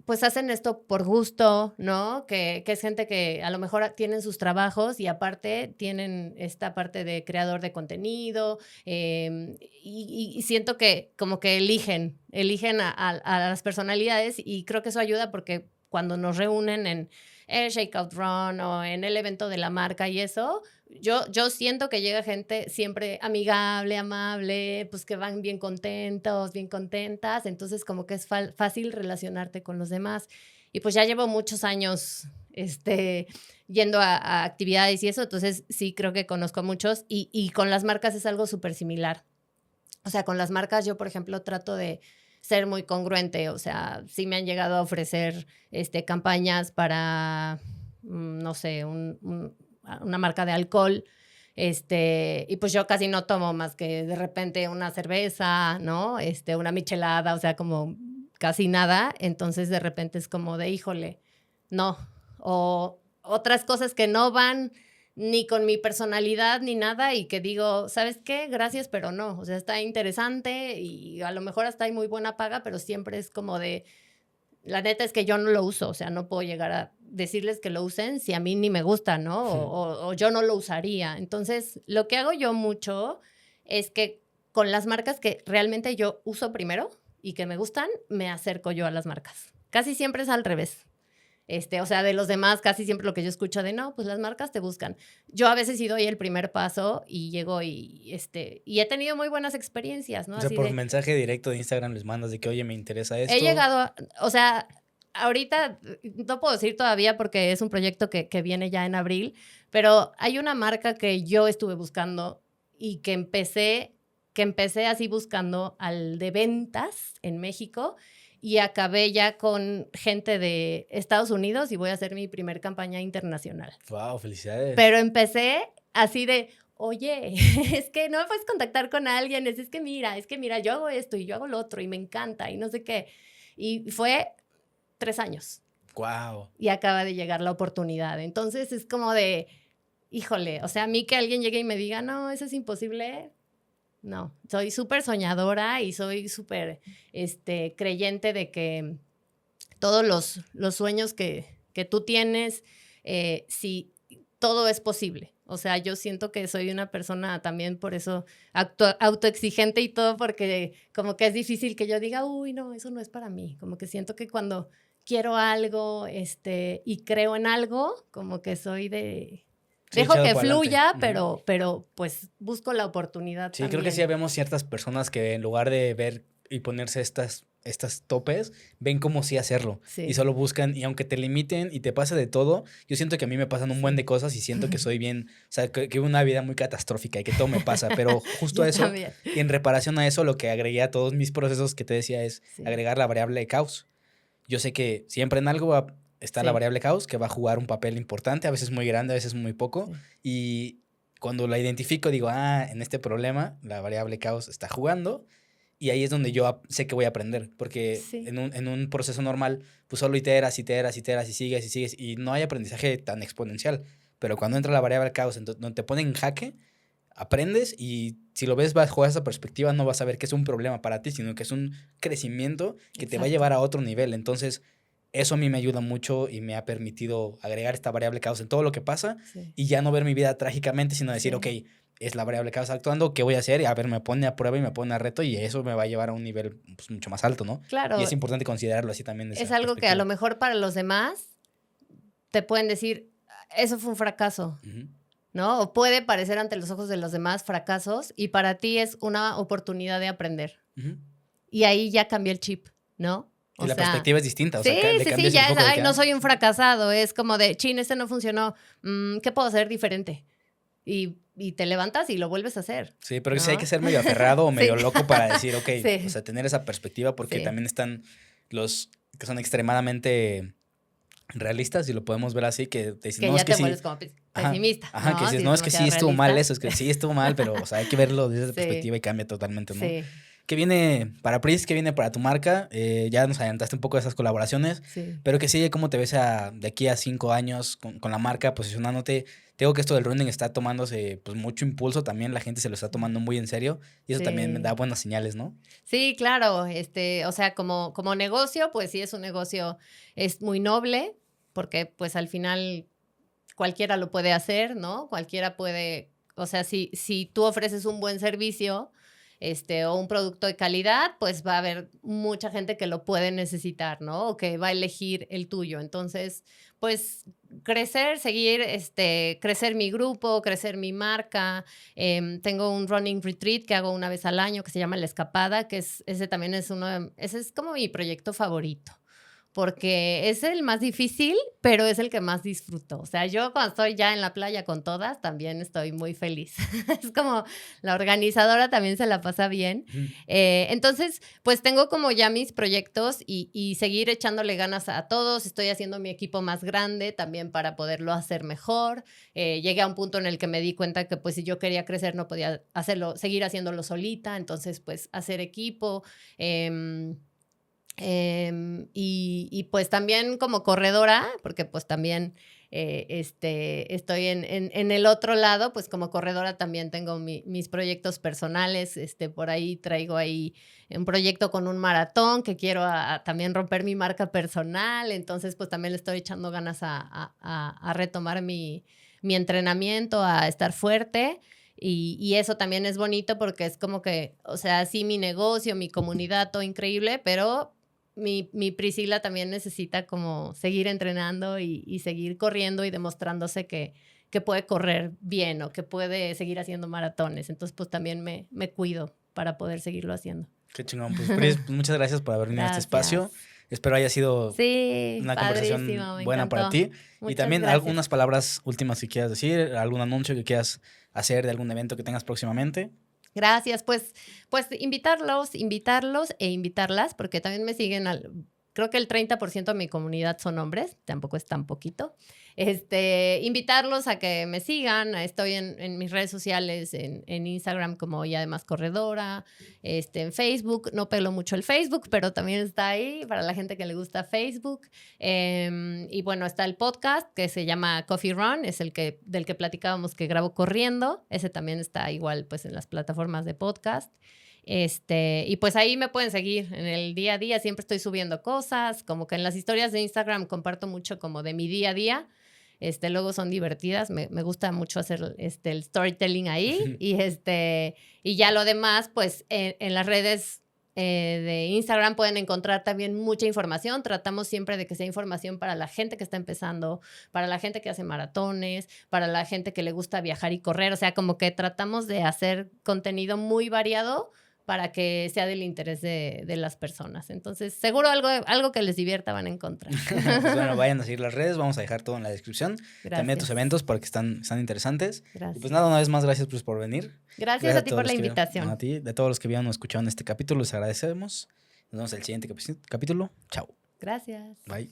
pues hacen esto por gusto, ¿no? Que es gente que a lo mejor tienen sus trabajos y aparte tienen esta parte de creador de contenido, y siento que como que eligen a las personalidades y creo que eso ayuda porque cuando nos reúnen en el Shakeout Run o en el evento de la marca y eso, yo siento que llega gente siempre amigable, amable, pues que van bien contentos, bien contentas, entonces como que es fácil relacionarte con los demás. Y pues ya llevo muchos años yendo a actividades y eso, entonces sí creo que conozco a muchos y con las marcas es algo súper similar. O sea, con las marcas yo, por ejemplo, trato de ser muy congruente, o sea, sí me han llegado a ofrecer campañas para, no sé, una marca de alcohol, y pues yo casi no tomo más que de repente una cerveza, ¿no? Una michelada, o sea, como casi nada, entonces de repente es como de, híjole, no, o otras cosas que no van ni con mi personalidad ni nada y que digo, ¿sabes qué? Gracias, pero no. O sea, está interesante y a lo mejor hasta hay muy buena paga, pero siempre es como de, la neta es que yo no lo uso, o sea, no puedo llegar a decirles que lo usen si a mí ni me gusta, ¿no? O yo no lo usaría. Entonces, lo que hago yo mucho es que con las marcas que realmente yo uso primero y que me gustan, me acerco yo a las marcas. Casi siempre es al revés. O sea, de los demás, casi siempre lo que yo escucho de no, pues las marcas te buscan. Yo a veces sí doy el primer paso y llego y he tenido muy buenas experiencias, ¿no? O sea, Así por de, mensaje directo de Instagram les mandas de que, oye, me interesa he esto. llegado, o sea, ahorita no puedo decir todavía porque es un proyecto que viene ya en abril, pero hay una marca que yo estuve buscando y que empecé así buscando al de ventas en México y acabé ya con gente de Estados Unidos y voy a hacer mi primer campaña internacional. Wow, felicidades. Pero empecé así de, oye, es que no me puedes contactar con alguien, es que mira, yo hago esto y yo hago lo otro y me encanta y no sé qué. Y fue 3 años Wow. y acaba de llegar la oportunidad. Entonces es como de, híjole, o sea, a mí que alguien llegue y me diga, no, eso es imposible. No, soy súper soñadora y soy súper creyente de que todos los sueños que tú tienes, si todo es posible. O sea, yo siento que soy una persona también por eso autoexigente y todo, porque como que es difícil que yo diga, uy, no, eso no es para mí. Como que siento que cuando quiero algo, y creo en algo, como que soy de... Sí, Dejo echado que para fluya, adelante. pero pues busco la oportunidad Sí, también. creo que sí vemos ciertas personas que en lugar de ver y ponerse estas topes, ven cómo sí hacerlo. Y Sí, solo buscan, y aunque te limiten y te pase de todo, yo siento que a mí me pasan un buen de sí. cosas y siento que soy bien, o sea, que vivo una vida muy catastrófica y que todo me pasa. Pero justo Yo eso, también. y en reparación a eso, lo que agregué a todos mis procesos que te decía es Sí, agregar la variable de caos. Yo sé que siempre en algo va a estar la sí, variable caos, que va a jugar un papel importante, a veces muy grande, a veces muy poco. sí, Y cuando la identifico, digo, en este problema la variable caos está jugando. Y ahí es donde yo sé que voy a aprender. Porque sí, en un proceso normal, pues solo iteras, iteras, iteras y sigues y sigues. Y no hay aprendizaje tan exponencial. Pero cuando entra la variable caos, entonces, donde te ponen en jaque, aprendes y si lo ves bajo esa perspectiva no vas a ver que es un problema para ti, sino que es un crecimiento que te va a exacto. llevar a otro nivel. Entonces, eso a mí me ayuda mucho y me ha permitido agregar esta variable causa en todo lo que pasa Sí, y ya no ver mi vida trágicamente, sino decir, ok, sí. es la variable causa actuando, ¿qué voy a hacer? Y a ver, me pone a prueba y me pone a reto y eso me va a llevar a un nivel pues, mucho más alto, ¿no? Y Claro, es importante considerarlo así también es desde esa algo que a lo perspectiva. mejor para los demás te pueden decir, eso fue un fracaso, Ujú, ¿no? O puede parecer ante los ojos de los demás fracasos y para ti es una oportunidad de aprender. ujú. Y ahí ya cambió el chip, ¿no? Y O la sea, perspectiva es distinta, o sea, sí, le sí, sí, cambias el ya es, foco de ay, que, no soy un fracasado, es como de, chin, este no funcionó, ¿qué puedo hacer diferente? Y te levantas y lo vuelves a hacer, sí, pero sí hay que ¿no? ser medio aferrado o medio Sí, loco para decir, ok, o sí, sea, tener esa perspectiva porque sí. también están los que son extremadamente realistas, y lo podemos ver así, que te dicen, Que no, es ya que te sí, vuelves como ajá, pesimista, ajá, que ¿no? dices, Si no, es es que sí demasiado estuvo mal realista. eso, es que sí estuvo mal, pero, o sea, hay que verlo desde esa Sí, perspectiva y cambia totalmente, ¿no? sí, ¿Qué viene para Pris? ¿Qué viene para tu marca? Ya nos adelantaste un poco de esas colaboraciones, sí. pero que sigue, ¿cómo te ves de aquí a 5 años con la marca, posicionándote? Tengo que esto del running está tomándose pues mucho impulso también, la gente se lo está tomando muy en serio y eso también me da Sí, buenas señales, ¿no? sí, claro, o sea, como negocio, pues sí es un negocio, es muy noble, porque pues al final cualquiera lo puede hacer, ¿no? Cualquiera puede, o sea, si tú ofreces un buen servicio, o un producto de calidad, pues va a haber mucha gente que lo puede necesitar, ¿no? O que va a elegir el tuyo. Entonces, pues crecer, seguir, crecer mi grupo, crecer mi marca. Tengo un running retreat que hago una vez al año que se llama La Escapada, que ese también es ese es como mi proyecto favorito porque es el más difícil, pero es el que más disfruto. O sea, yo cuando estoy ya en la playa con todas, también estoy muy feliz. Es como la organizadora también se la pasa bien. Ujú. Entonces, pues tengo como ya mis proyectos y seguir echándole ganas a todos. Estoy haciendo mi equipo más grande también para poderlo hacer mejor. Llegué a un punto en el que me di cuenta que pues si yo quería crecer no podía hacerlo, seguir haciéndolo solita. Entonces, pues hacer equipo. Y pues también como corredora, porque pues también estoy en el otro lado, pues como corredora también tengo mis proyectos personales, por ahí traigo ahí un proyecto con un maratón que quiero también romper mi marca personal, entonces pues también le estoy echando ganas a retomar mi entrenamiento, a estar fuerte. Y eso también es bonito porque es como que, o sea, sí, mi negocio, mi comunidad, todo increíble, pero mi Priscila también necesita como seguir entrenando y seguir corriendo y demostrándose que puede correr bien o que puede seguir haciendo maratones. Entonces, pues también me cuido para poder seguirlo haciendo. Qué chingón. Pues, Pris, pues, muchas gracias por haber venido a este espacio. Gracias. Espero haya sido Sí, una conversación padrísimo, me buena para encantó. ti. Y Muchas también gracias. algunas palabras últimas que quieras decir, algún anuncio que quieras hacer de algún evento que tengas próximamente. Gracias, pues invitarlos e invitarlas, porque también me siguen creo que el 30% de mi comunidad son hombres, tampoco es tan poquito. Invitarlos a que me sigan, estoy en mis redes sociales, en Instagram como y además corredora, en Facebook, no pelo mucho el Facebook, pero también está ahí para la gente que le gusta Facebook. Y bueno, está el podcast que se llama Coffee Run, es del que platicábamos que grabo corriendo, ese también está igual pues en las plataformas de podcast. Y pues ahí me pueden seguir en el día a día, siempre estoy subiendo cosas, como que en las historias de Instagram comparto mucho como de mi día a día, luego son divertidas, me gusta mucho hacer el storytelling ahí y ya lo demás pues en las redes de Instagram pueden encontrar también mucha información. Tratamos siempre de que sea información para la gente que está empezando, para la gente que hace maratones, para la gente que le gusta viajar y correr. O sea, como que tratamos de hacer contenido muy variado para que sea del interés de las personas. Entonces, seguro algo que les divierta van a encontrar. Pues bueno, vayan a seguir las redes, vamos a dejar todo en la descripción. Gracias. También tus eventos porque están interesantes. Gracias. Y pues nada, una vez más, gracias pues, por venir. Gracias a ti por la invitación. A ti, de todos los que vieron o escucharon este capítulo, les agradecemos. Nos vemos en el siguiente capítulo. Chao. Gracias. Bye.